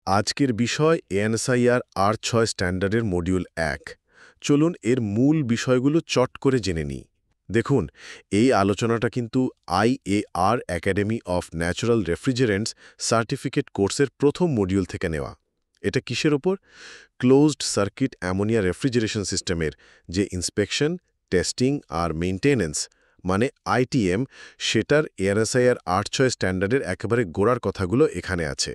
আজকের বিষয় এএনএসআইআর R6 স্ট্যান্ডার্ডের module ১। চলুন এর মূল বিষয়গুলো চট করে জেনে নিই। দেখুন, এই আলোচনাটা কিন্তু IAR academy of natural refrigerants certificate কোর্সের প্রথম মডিউল থেকে নেওয়া। এটা কিসের ওপর? ক্লোজড সার্কিট অ্যামোনিয়া রেফ্রিজারেশন সিস্টেমের যে ইন্সপেকশন, টেস্টিং আর মেইনটেনেন্স মানে ITM, সেটার এএনএসআইআর R6 স্ট্যান্ডার্ডের একেবারে গোড়ার কথাগুলো এখানে আছে।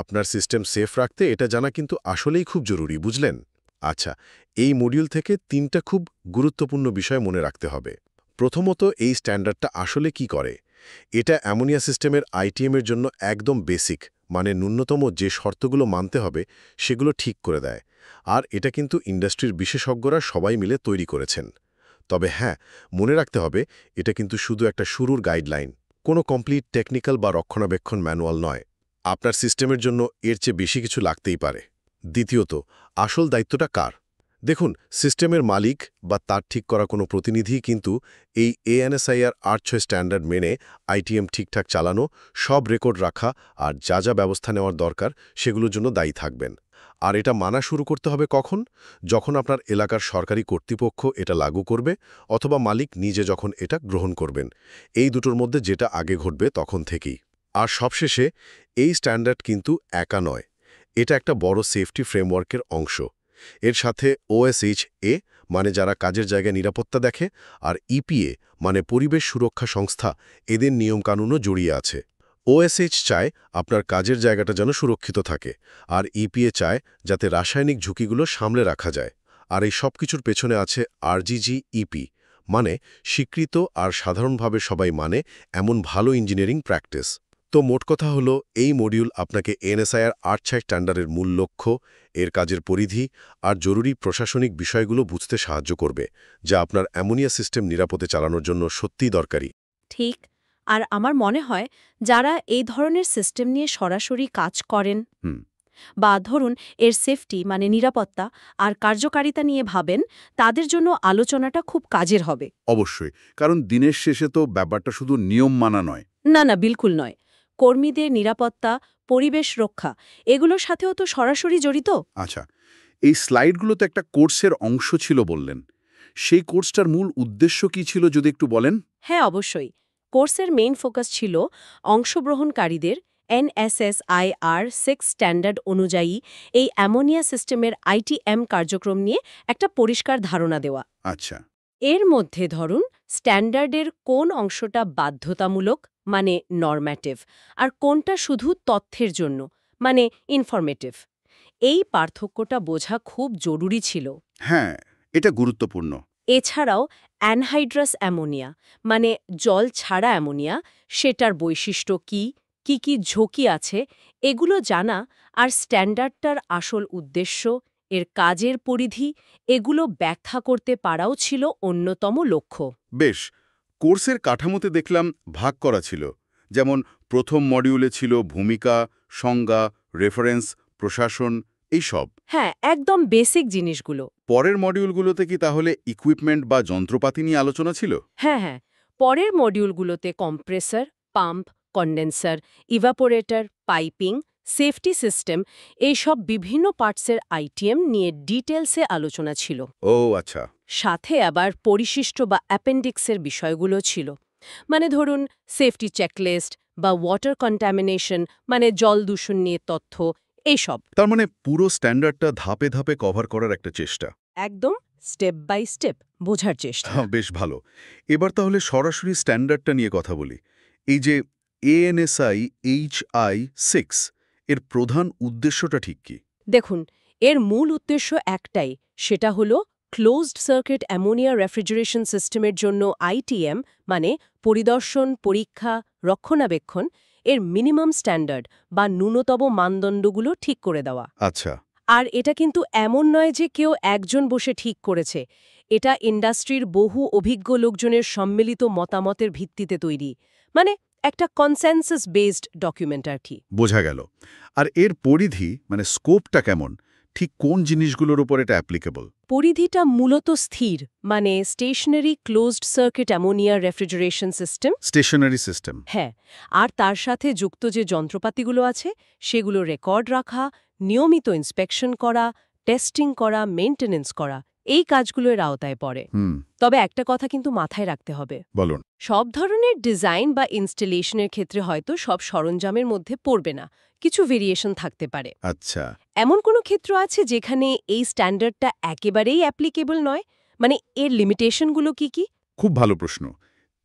আপনার সিস্টেম সেফ রাখতে এটা জানা কিন্তু আসলেই খুব জরুরি, বুঝলেন? আচ্ছা, এই মডিউল থেকে ৩টা খুব গুরুত্বপূর্ণ বিষয় মনে রাখতে হবে। প্রথমত, এই স্ট্যান্ডার্ডটা আসলে কি করে? এটা অ্যামোনিয়া সিস্টেমের ITM-এর জন্য একদম বেসিক, মানে ন্যূনতম যে শর্তগুলো মানতে হবে সেগুলো ঠিক করে দেয়। আর এটা কিন্তু ইন্ডাস্ট্রির বিশেষজ্ঞরা সবাই মিলে তৈরি করেছেন। তবে হ্যাঁ, মনে রাখতে হবে এটা কিন্তু শুধু একটা শুরুর গাইডলাইন, কোনো কমপ্লিট টেকনিক্যাল বা রক্ষণাবেক্ষণ ম্যানুয়াল নয়। আপনার সিস্টেমের জন্য এর চেয়ে বেশি কিছু লাগতেই পারে। দ্বিতীয়ত, আসল দায়িত্বটা কার? দেখুন, সিস্টেমের মালিক বা তার ঠিক করা কোনো প্রতিনিধি কিন্তু এই এএনএসআইআর R6 স্ট্যান্ডার্ড মেনে ITM ঠিকঠাক চালানো, সব রেকর্ড রাখা আর যা যা ব্যবস্থা নেওয়ার দরকার সেগুলোর জন্য দায়ী থাকবেন। আর এটা মানা শুরু করতে হবে কখন? যখন আপনার এলাকার সরকারি কর্তৃপক্ষ এটা লাগু করবে অথবা মালিক নিজে যখন এটা গ্রহণ করবেন। এই দুটোর মধ্যে যেটা আগে ঘটবে তখন থেকেই। আর সবশেষে, এই স্ট্যান্ডার্ড কিন্তু একা নয়, এটা একটা বড় সেফটি ফ্রেমওয়ার্কের অংশ। এর সাথে OSHA মানে যারা কাজের জায়গায় নিরাপত্তা দেখে, আর EPA মানে পরিবেশ সুরক্ষা সংস্থা, এদের নিয়মকানুনও জড়িয়ে আছে। OSH চায় আপনার কাজের জায়গাটা যেন সুরক্ষিত থাকে, আর EPA চায় যাতে রাসায়নিক ঝুঁকিগুলো সামলে রাখা যায়। আর এই সব কিছুর পেছনে আছে RGGEP, মানে স্বীকৃত আর সাধারণভাবে সবাই মানে এমন ভালো ইঞ্জিনিয়ারিং প্র্যাকটিস। তো মোট কথা হলো, এই মডিউল আপনাকে এএনএসআইআর R6 স্ট্যান্ডার্ডের মূল লক্ষ্য, এর কাজের পরিধি আর জরুরি প্রশাসনিক বিষয়গুলো বুঝতে সাহায্য করবে, যা আপনার অ্যামোনিয়া সিস্টেম নিরাপদে চালানোর জন্য সত্যিই দরকারি। ঠিক। আর আমার মনে হয় যারা এই ধরনের সিস্টেম নিয়ে সরাসরি কাজ করেন হুম। বা ধরুন এর সেফটি মানে নিরাপত্তা আর কার্যকারিতা নিয়ে ভাবেন, তাদের জন্য আলোচনাটা খুব কাজের হবে। অবশ্যই, কারণ দিনের শেষে তো ব্যাপারটা শুধু নিয়ম মানা নয়। না না, বিলকুল নয়। কর্মীদের নিরাপত্তা, পরিবেশ রক্ষা, এগুলোর সাথেও তো সরাসরি জড়িত। আচ্ছা, এই স্লাইডগুলো তো একটা কোর্সের অংশ ছিল বললেন। সেই কোর্সটার মূল উদ্দেশ্য কি ছিল যদি একটু বলেন? হ্যাঁ, অবশ্যই। কোর্সের মেইন ফোকাস ছিল অংশগ্রহণকারীদের NSSIR 6 স্ট্যান্ডার্ড অনুযায়ী এই অ্যামোনিয়া সিস্টেমের ITM কার্যক্রম নিয়ে একটা পরিষ্কার ধারণা দেওয়া। আচ্ছা। এর মধ্যে ধরুন স্ট্যান্ডার্ডের কোন অংশটা বাধ্যতামূলক মানে নরম্যাটিভ, আর কোনটা শুধু তথ্যের জন্য মানে ইনফরমেটিভ, এই পার্থক্যটা বোঝা খুব জরুরি ছিল। হ্যাঁ, এটা গুরুত্বপূর্ণ। এছাড়াও অ্যানহাইড্রাস অ্যামোনিয়া মানে জল ছাড়া অ্যামোনিয়া, সেটার বৈশিষ্ট্য কি কি কি ঝুঁকি আছে এগুলো জানা, আর স্ট্যান্ডার্ডটার আসল উদ্দেশ্য, এর কাজের পরিধি, এগুলো ব্যাখ্যা করতে পারাও ছিল অন্যতম লক্ষ্য। বেশ, কোর্সের কাঠামোতে দেখলাম ভাগ করা ছিল। যেমন প্রথম মডিউলে ছিল ভূমিকা, সংজ্ঞা, রেফারেন্স, প্রশাসন, এইসব। হ্যাঁ, একদম বেসিক জিনিসগুলো। পরের মডিউলগুলোতে কি তাহলে ইকুইপমেন্ট বা যন্ত্রপাতি নিয়ে আলোচনা ছিল? হ্যাঁ হ্যাঁ, পরের মডিউলগুলোতে compressor, pump, condenser, evaporator, piping, safety system, এইসব বিভিন্ন পার্টসের ITM নিয়ে ডিটেলসে আলোচনা ছিল। ও আচ্ছা। সাথে আবার পরিশিষ্ট বা অ্যাপেন্ডিক্সের বিষয়গুলো ছিল, মানে ধরুন সেফটি চেকলিস্ট বা ওয়াটার কন্টামিনেশন মানে জল দূষণ নিয়ে তথ্য, এইসব। তার মানে পুরো স্ট্যান্ডার্ডটা ধাপে ধাপে কভার করার একটা চেষ্টা। একদম স্টেপ বাই স্টেপ বোঝার চেষ্টা। হ্যাঁ, বেশ ভালো। এবার তাহলে সরাসরি স্ট্যান্ডার্ডটা নিয়ে কথা বলি। এই যে ANSI HI 6, এর প্রধান উদ্দেশ্যটা ঠিক কি? দেখুন, এর মূল উদ্দেশ্য একটাই, সেটা হলো ক্লোজড সার্কিট অ্যামোনিয়া রেফ্রিজারেশন সিস্টেমের জন্য ITM মানে পরিদর্শন, পরীক্ষা, রক্ষণাবেক্ষণ, এর মিনিমাম স্ট্যান্ডার্ড বা ন্যূনতম মানদণ্ডগুলো ঠিক করে দেওয়া। আচ্ছা। আর এটা কিন্তু এমন নয় যে কেউ একজন বসে ঠিক করেছে, এটা ইন্ডাস্ট্রির বহু অভিজ্ঞ লোকজনের সম্মিলিত মতামতের ভিত্তিতে তৈরি, মানে একটা কনসেনসাস বেসড ডকুমেন্ট আর কি। বোঝা গেল। আর এর পরিধি মানে স্কোপটা কেমন? ঠিক কোন জিনিসগুলোর উপর এটা অ্যাপ্লিকেবল? পরিধিটা মূলত স্থির, মানে stationary closed circuit ammonia refrigeration system. Stationary system. হ্যাঁ, আর তার সাথে যুক্ত যে যন্ত্রপাতিগুলো আছে সেগুলো রেকর্ড রাখা, নিয়মিত ইন্সপেকশন করা, টেস্টিং করা, মেইনটেনেন্স করা, এই কাজগুলো এর আওতায় পড়ে। তবে একটা কথা কিন্তু মাথায় রাখতে হবে, বলুন। সব ধরনের ডিজাইন বা ইনস্টলেশনের ক্ষেত্রে হয়তো সব সরঞ্জামের মধ্যে পড়বে না, কিছু ভেরিয়েশন থাকতে পারে। আচ্ছা। এমন কোনো ক্ষেত্র আছে যেখানে এই স্ট্যান্ডার্ডটা একেবারেই অ্যাপ্লিকেবল নয়? মানে এর লিমিটেশনগুলো কি কি? খুব ভালো প্রশ্ন।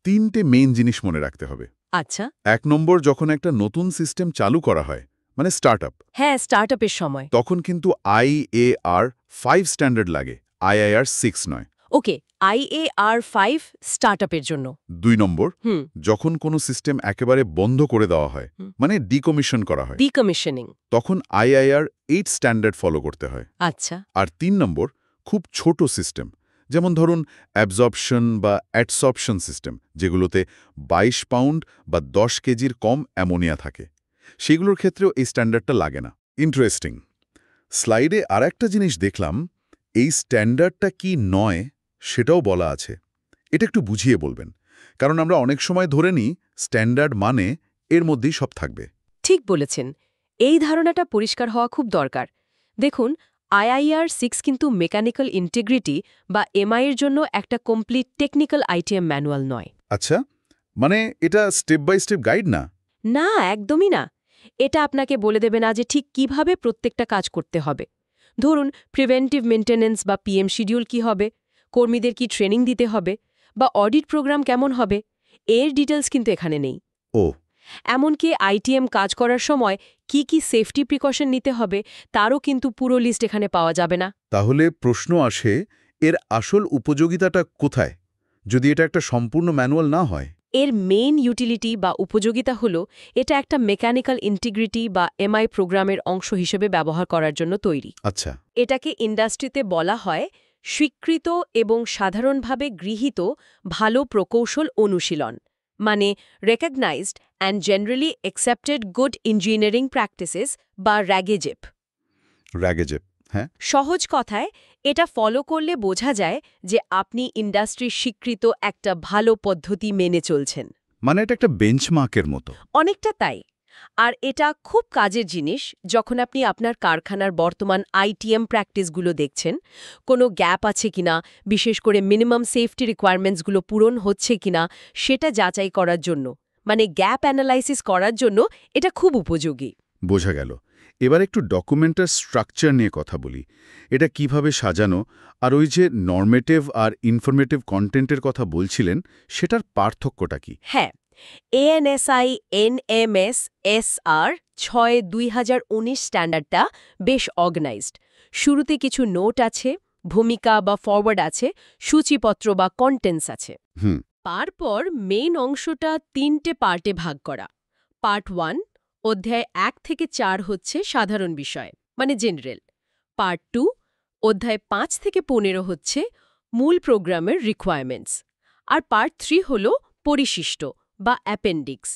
3টে মেইন জিনিস মনে রাখতে হবে। আচ্ছা। 1 নম্বর, যখন একটা নতুন সিস্টেম চালু করা হয়, মানে স্টার্টআপ, হ্যাঁ, স্টার্টআপের সময়। তখন কিন্তু IAR 5 স্ট্যান্ডার্ড লাগে, IAR 6 নয়। ওকে, IAR 5 স্টার্টআপের জন্য। 2 নম্বর, হুম। যখন কোনো সিস্টেম একেবারে বন্ধ করে দেওয়া হয়, মানে ডিকমিশন করা হয়, ডিকমিশনিং। তখন IAR 8 স্ট্যান্ডার্ড ফলো করতে হয়। আচ্ছা। আর 3 নম্বর, খুব ছোট সিস্টেম, যেমন ধরুন অ্যাবজর্পশন বা অ্যাডসর্পশন সিস্টেম, যেগুলোতে 22 পাউন্ড বা 10 কেজির কম অ্যামোনিয়া থাকে, সেগুলোর ক্ষেত্রেও এই স্ট্যান্ডার্ডটা লাগে না। ইন্টারেস্টিং। স্লাইডে আরেকটা জিনিস দেখলাম, এই স্ট্যান্ডার্ডটা কি নয় সেটাও বলা আছে। এটা একটু বুঝিয়ে বলবেন, কারণ আমরা অনেক সময় ধরে নিই স্ট্যান্ডার্ড মানে এর মধ্যেই সব থাকবে। ঠিক বলেছেন, এই ধারণাটা পরিষ্কার হওয়া খুব দরকার। দেখুন, IAR 6 কিন্তু মেকানিক্যাল ইন্টিগ্রিটি বা এমআই এর জন্য একটা কমপ্লিট টেকনিক্যাল আইটিএম ম্যানুয়াল নয়। আচ্ছা, মানে এটা স্টেপ বাই স্টেপ গাইড না? না, একদমই না। এটা আপনাকে বলে দেবে না যে ঠিক কিভাবে প্রত্যেকটা কাজ করতে হবে। ধরুন, প্রিভেন্টিভ মেইনটেনেন্স বা PM শিডিউল কি হবে, কর্মীদের কি ট্রেনিং দিতে হবে, বা অডিট প্রোগ্রাম কেমন হবে, এর ডিটেলস কিন্তু এখানে নেই। ও। এমনকি আইটিএম কাজ করার সময় কি কি সেফটি প্রিকশন নিতে হবে তারও কিন্তু পুরো লিস্ট এখানে পাওয়া যাবে না। তাহলে প্রশ্ন আসে, এর আসল উপযোগিতাটা কোথায়, যদি এটা একটা সম্পূর্ণ ম্যানুয়াল না হয়? এর মেইন ইউটিলিটি বা উপযোগিতা হলো এটা একটা মেকানিক্যাল ইন্টিগ্রিটি বা এমআই প্রোগ্রামের অংশ হিসেবে ব্যবহার করার জন্য তৈরি। আচ্ছা। এটাকে ইন্ডাস্ট্রিতে বলা হয় স্বীকৃত এবং সাধারণভাবে গৃহীত ভালো প্রকৌশল অনুশীলন, মানে recognised and generally accepted good engineering practices বা র্যাগেজেপ। র্যাগেজেপ, হ্যাঁ। সহজ কথায় এটা ফলো করলে বোঝা যায় যে আপনি ইন্ডাস্ট্রির স্বীকৃত একটা ভালো পদ্ধতি মেনে চলছেন। মানে এটা একটা বেঞ্চমার্কের মতো। অনেকটা তাই। আর এটা খুব কাজের জিনিস যখন আপনি আপনার কারখানার বর্তমান আইটিএম প্র্যাকটিসগুলো দেখছেন, কোনো গ্যাপ আছে কিনা, বিশেষ করে মিনিমাম সেফটি রিকোয়ারমেন্টসগুলো পূরণ হচ্ছে কিনা সেটা যাচাই করার জন্য, মানে গ্যাপ অ্যানালাইসিস করার জন্য এটা খুব উপযোগী। বোঝা গেল। এবার একটু ডকুমেন্টের স্ট্রাকচার নিয়ে কথা বলি। এটা কিভাবে সাজানো, আর ওই যে নরমেটিভ আর ইনফরমেটিভ কন্টেন্টের কথা বলছিলেন, সেটার পার্থক্যটা কি? হ্যাঁ, ANSI NMS SR 6/2019 স্ট্যান্ডার্ডটা বেশ অর্গানাইজড। শুরুতে কিছু নোট আছে, ভূমিকা বা ফরওয়ার্ড আছে, সূচিপত্র বা কন্টেন্টস আছে। হুম। তারপর মেইন অংশটা 3টে পার্টে ভাগ করা। পার্ট 1, অধ্যায় 1 থেকে 4 হচ্ছে সাধারণ বিষয়, মানে জেনারেল। পার্ট 2, অধ্যায় 5 থেকে 15 হচ্ছে মূল প্রোগ্রামের রিকোয়ারমেন্টস। আর পার্ট 3 হল পরিশিষ্ট বা অ্যাপেন্ডিক্স,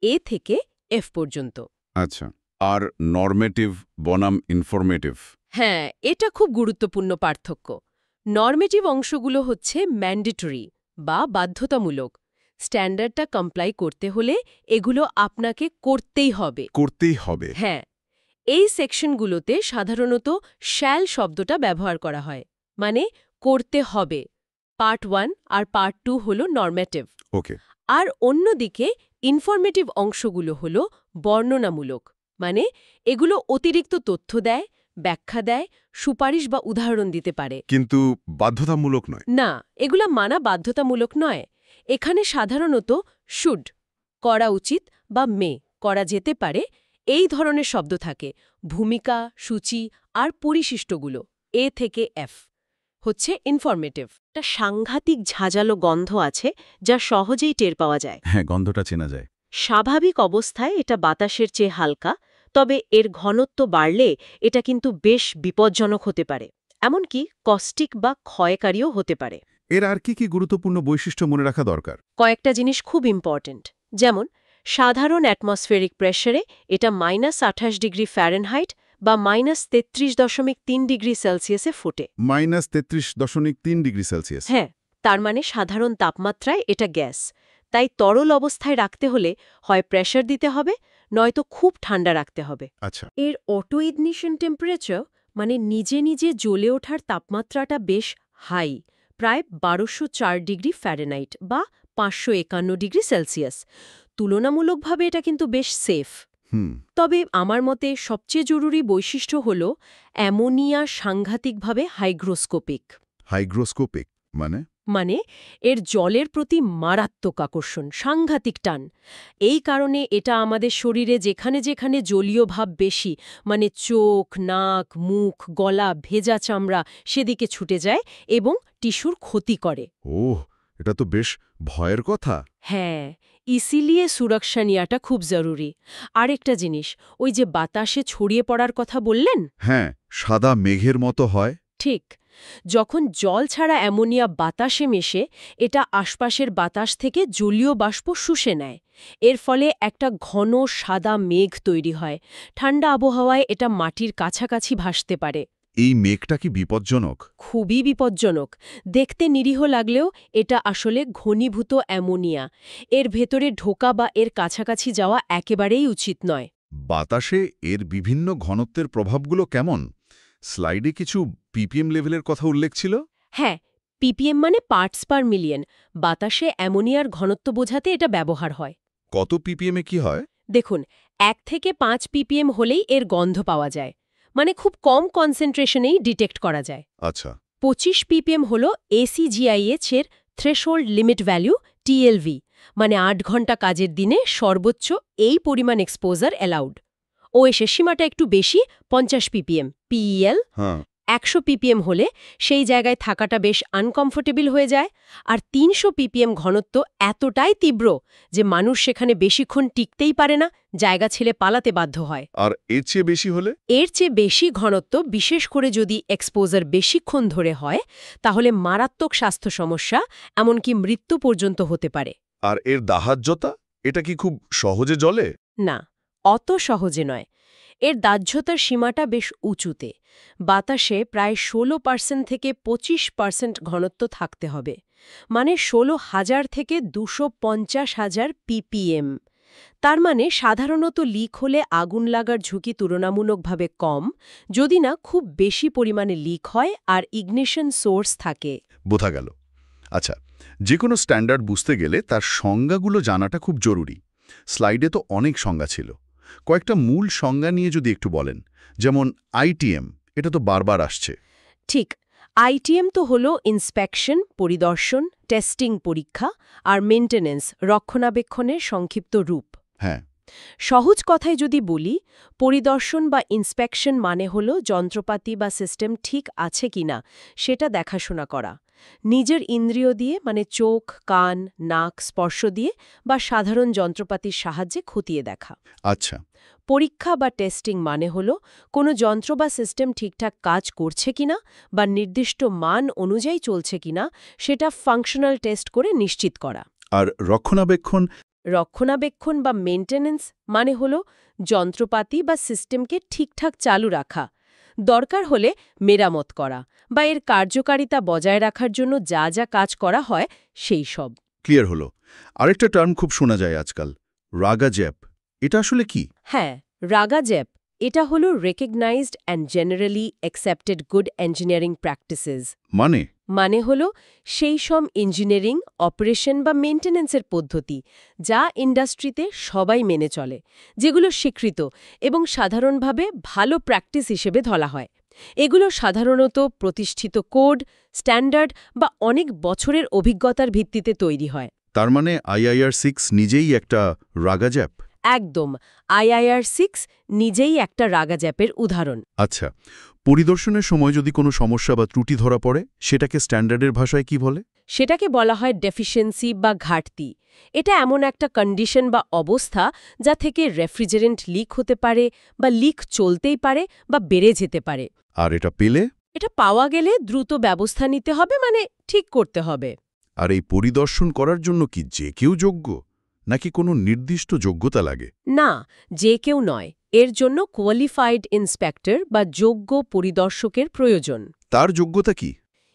A থেকে F পর্যন্ত। আচ্ছা। আর নরমেটিভ বনাম ইনফরমেটিভ? হ্যাঁ, এটা খুব গুরুত্বপূর্ণ পার্থক্য। নরমেটিভ অংশগুলো হচ্ছে ম্যান্ডেটরি বা বাধ্যতামূলক। স্ট্যান্ডার্ডটা কমপ্লাই করতে হলে এগুলো আপনাকে করতেই হবে। করতেই হবে। হ্যাঁ, এই সেকশনগুলোতে সাধারণত শ্যাল শব্দটা ব্যবহার করা হয়, মানে করতে হবে। পার্ট 1 আর পার্ট 2 হল নরমেটিভ। ওকে। আর অন্যদিকে ইনফরমেটিভ অংশগুলো হল বর্ণনামূলক, মানে এগুলো অতিরিক্ত তথ্য দেয়, ব্যাখ্যা দেয়, সুপারিশ বা উদাহরণ দিতে পারে। কিন্তু বাধ্যতামূলক নয়। না, এগুলা মানা বাধ্যতামূলক নয়। এখানে সাধারণত শুড, করা উচিত, বা মে, করা যেতে পারে, এই ধরনের শব্দ থাকে। ভূমিকা, সূচি আর পরিশিষ্টগুলো A থেকে F হচ্ছে ইনফরমেটিভ। একটা সাংঘাতিক ঝাঁঝালো গন্ধ আছে যা সহজেই টের পাওয়া যায়। হ্যাঁ, গন্ধটা চেনা যায়। স্বাভাবিক অবস্থায় এটা বাতাসের চেয়ে হালকা, তবে এর ঘনত্ব বাড়লে এটা কিন্তু বেশ বিপজ্জনক হতে পারে, এমনকি কস্টিক বা ক্ষয়কারীও হতে পারে। এর আর কি গুরুত্বপূর্ণ বৈশিষ্ট্য মনে রাখা দরকার? কয়েকটা জিনিস খুব ইম্পর্ট্যান্ট, যেমন সাধারণ অ্যাটমসফেরিক প্রেসারে এটা -28 ডিগ্রি ফ্যারেনহাইট বা -33.3 ডিগ্রি সেলসিয়াসে ফোটে। -33.3 ডিগ্রি সেলসিয়াস। হ্যাঁ, তার মানে সাধারণ তাপমাত্রায় এটা গ্যাস। তাই তরল অবস্থায় রাখতে হলে হয় প্রেসার দিতে হবে, নয়তো খুব ঠান্ডা রাখতে হবে। আচ্ছা। এর অটো ইগনিশন টেম্পারেচার মানে নিজে নিজে জ্বলে ওঠার তাপমাত্রাটা বেশ হাই, প্রায় 1204 ডিগ্রি ফ্যারেনহাইট বা 551 ডিগ্রি সেলসিয়াস। তুলনামূলকভাবে এটা কিন্তু বেশ সেফ। হুম। তবে আমার মতে সবচেয়ে জরুরি বৈশিষ্ট্য হল অ্যামোনিয়া সাংঘাতিকভাবে হাইগ্রোস্কোপিক। হাইগ্রোস্কোপিক মানে? এর জলের প্রতি মারাত্মক আকর্ষণ, সাংঘাতিক টান। এই কারণে এটা আমাদের শরীরে যেখানে যেখানে জলীয় ভাব বেশি, মানে চোখ, নাক, মুখ, গলা, ভেজা চামড়া, সেদিকে ছুটে যায় এবং টিস্যুর ক্ষতি করে। ওহ, এটা তো বেশ ভয়ের কথা। হ্যাঁ, ইসিলিয়ে সুরক্ষা নেওয়াটা খুব জরুরি। আরেকটা জিনিস, ওই যে বাতাসে ছড়িয়ে পড়ার কথা বললেন, হ্যাঁ, সাদা মেঘের মতো হয়। ঠিক। যখন জল ছাড়া অ্যামোনিয়া বাতাসে মেশে, এটা আশপাশের বাতাস থেকে জলীয় বাষ্প শুষে নেয়। এর ফলে একটা ঘন সাদা মেঘ তৈরি হয়। ঠান্ডা আবহাওয়ায় এটা মাটির কাছাকাছি ভাসতে পারে। এই মেঘটা কি বিপজ্জনক? খুবই বিপজ্জনক। দেখতে নিরীহ লাগলেও এটা আসলে ঘনীভূত অ্যামোনিয়া। এর ভেতরে ঢোকা বা এর কাছাকাছি যাওয়া একেবারেই উচিত নয়। বাতাসে এর বিভিন্ন ঘনত্বের প্রভাবগুলো কেমন? স্লাইডে কিছু পিপিএম লেভেলের কথা উল্লেখ ছিল। হ্যাঁ, পিপিএম মানে পার্টস পার মিলিয়ন। বাতাসে অ্যামোনিয়ার ঘনত্ব বোঝাতে এটা ব্যবহার হয়। কত পিপিএমে কি হয়? দেখুন, ১ থেকে ৫ পিপিএম হলেই এর গন্ধ পাওয়া যায়, মানে খুব কম কনসেন্ট্রেশনেই ডিটেক্ট করা যায়। আচ্ছা। ২৫ পিপিএম হল ACGIH এর থ্রেশহোল্ড লিমিট ভ্যালু, TLV, মানে ৮ ঘন্টা কাজের দিনে সর্বোচ্চ এই পরিমাণ এক্সপোজার অ্যালাউড। ওএসের সীমাটা একটু বেশি, ৫০ পিপিএম, PEL। হ্যাঁ। ১০০ পিপিএম হলে সেই জায়গায় থাকাটা বেশ আনকমফোর্টেবল হয়ে যায়। আর ৩০০ পিপিএম ঘনত্ব এতটাই তীব্র যে মানুষ সেখানে বেশিক্ষণ টিকতেই পারে না, জায়গা ছেড়ে পালাতে বাধ্য হয়। আর এর চেয়ে বেশি হলে? এর চেয়ে বেশি ঘনত্ব, বিশেষ করে যদি এক্সপোজার বেশিক্ষণ ধরে হয়, তাহলে মারাত্মক স্বাস্থ্য সমস্যা, এমনকি মৃত্যু পর্যন্ত হতে পারে। আর এর দাহ্যতা, এটা কি খুব সহজে জ্বলে? না, অত সহজে নয়। এর দাহ্যতার সীমাটা বেশ উঁচুতে। বাতাসে প্রায় ১৬% থেকে ২৫% ঘনত্ব থাকতে হবে, মানে ১৬,০০০ থেকে ২৫০,০০০ পিপিএম। তার মানে সাধারণত লিক হলে আগুন লাগার ঝুঁকি তুলনামূলকভাবে কম, যদি না খুব বেশি পরিমাণে লিক হয় আর ইগনিশন সোর্স থাকে। বোঝা গেল। আচ্ছা, যে কোনো স্ট্যান্ডার্ড বুঝতে গেলে তার সংজ্ঞাগুলো জানাটা খুব জরুরি। স্লাইডে তো অনেক সংজ্ঞা ছিল। কয়েকটা মূল সংজ্ঞা নিয়ে যদি একটু বলেন, যেমন ITM, এটা তো বারবার আসছে। ঠিক, আইটিএম তো হলো ইন্সপেকশন, পরিদর্শন, টেস্টিং, পরীক্ষা, আর মেইনটেনেন্স, রক্ষণাবেক্ষণের সংক্ষিপ্ত রূপ। হ্যাঁ। সহজ কথায় যদি বলি, পরিদর্শন বা ইন্সপেকশন মানে হলো যন্ত্রপাতি বা সিস্টেম ঠিক আছে কিনা সেটা দেখাশোনা করা। নিজের ইন্দ্রিয় দিয়ে, মানে চোখ, কান, নাক স্পর্শ দিয়ে বা সাধারণ যন্ত্রপাতির সাহায্যে খতিয়ে দেখা। আচ্ছা। পরীক্ষা বা টেস্টিং মানে হলো কোনো যন্ত্র বা সিস্টেম ঠিকঠাক কাজ করছে কিনা বা নির্দিষ্ট মান অনুযায়ী চলছে কিনা সেটা ফাংশনাল টেস্ট করে নিশ্চিত করা। আর রক্ষণাবেক্ষণ? রক্ষণাবেক্ষণ বা মেইনটেনেন্স মানে হলো যন্ত্রপাতি বা সিস্টেমকে ঠিকঠাক চালু রাখা, দরকার হলে মেরামত করা বা এর কার্যকারিতা বজায় রাখার জন্য যা যা কাজ করা হয় সেই সব। ক্লিয়ার হলো। আরেকটা টার্ম খুব শোনা যায় আজকাল, রাগাজ্যাপ। এটা আসলে কি? হ্যাঁ, রাগাজ্যাপ, এটা হলো recognised and generally accepted good engineering practices. মানে হলো সেই সব ইঞ্জিনিয়ারিং, অপারেশন বা মেইনটেনেন্সের পদ্ধতি যা ইন্ডাস্ট্রিতে সবাই মেনে চলে, যেগুলো স্বীকৃত এবং সাধারণভাবে ভালো প্র্যাকটিস হিসেবে ধরা হয়। এগুলো সাধারণত প্রতিষ্ঠিত কোড, স্ট্যান্ডার্ড বা অনেক বছরের অভিজ্ঞতার ভিত্তিতে তৈরি হয়। তার মানে IIR-6 নিজেই একটা রাগাজ্যাপ? একদম, IIR-6 নিজেই একটা রাগাজ্যাপের উদাহরণ। আচ্ছা, পরিদর্শনের সময় যদি কোনো সমস্যা বা ত্রুটি ধরা পড়ে, সেটাকে স্ট্যান্ডার্ডের ভাষায় কি বলে? সেটাকে বলা হয় ডেফিসিয়েন্সি বা ঘাটতি। এটা এমন একটা কন্ডিশন বা অবস্থা যা থেকে রেফ্রিজারেন্ট লিক হতে পারে বা লিক চলতেই পারে বা বেড়ে যেতে পারে। আর এটা পেলে? এটা পাওয়া গেলে দ্রুত ব্যবস্থা নিতে হবে, মানে ঠিক করতে হবে। আর এই পরিদর্শন করার জন্য কি যে কেউ যোগ্য, নাকি কোনো নির্দিষ্ট যোগ্যতা লাগে? না, যে কেউ নয়। এর জন্য কোয়ালিফাইড ইন্সপেক্টর বা যোগ্য পরিদর্শকের প্রয়োজন। তার যোগ্যতা কি?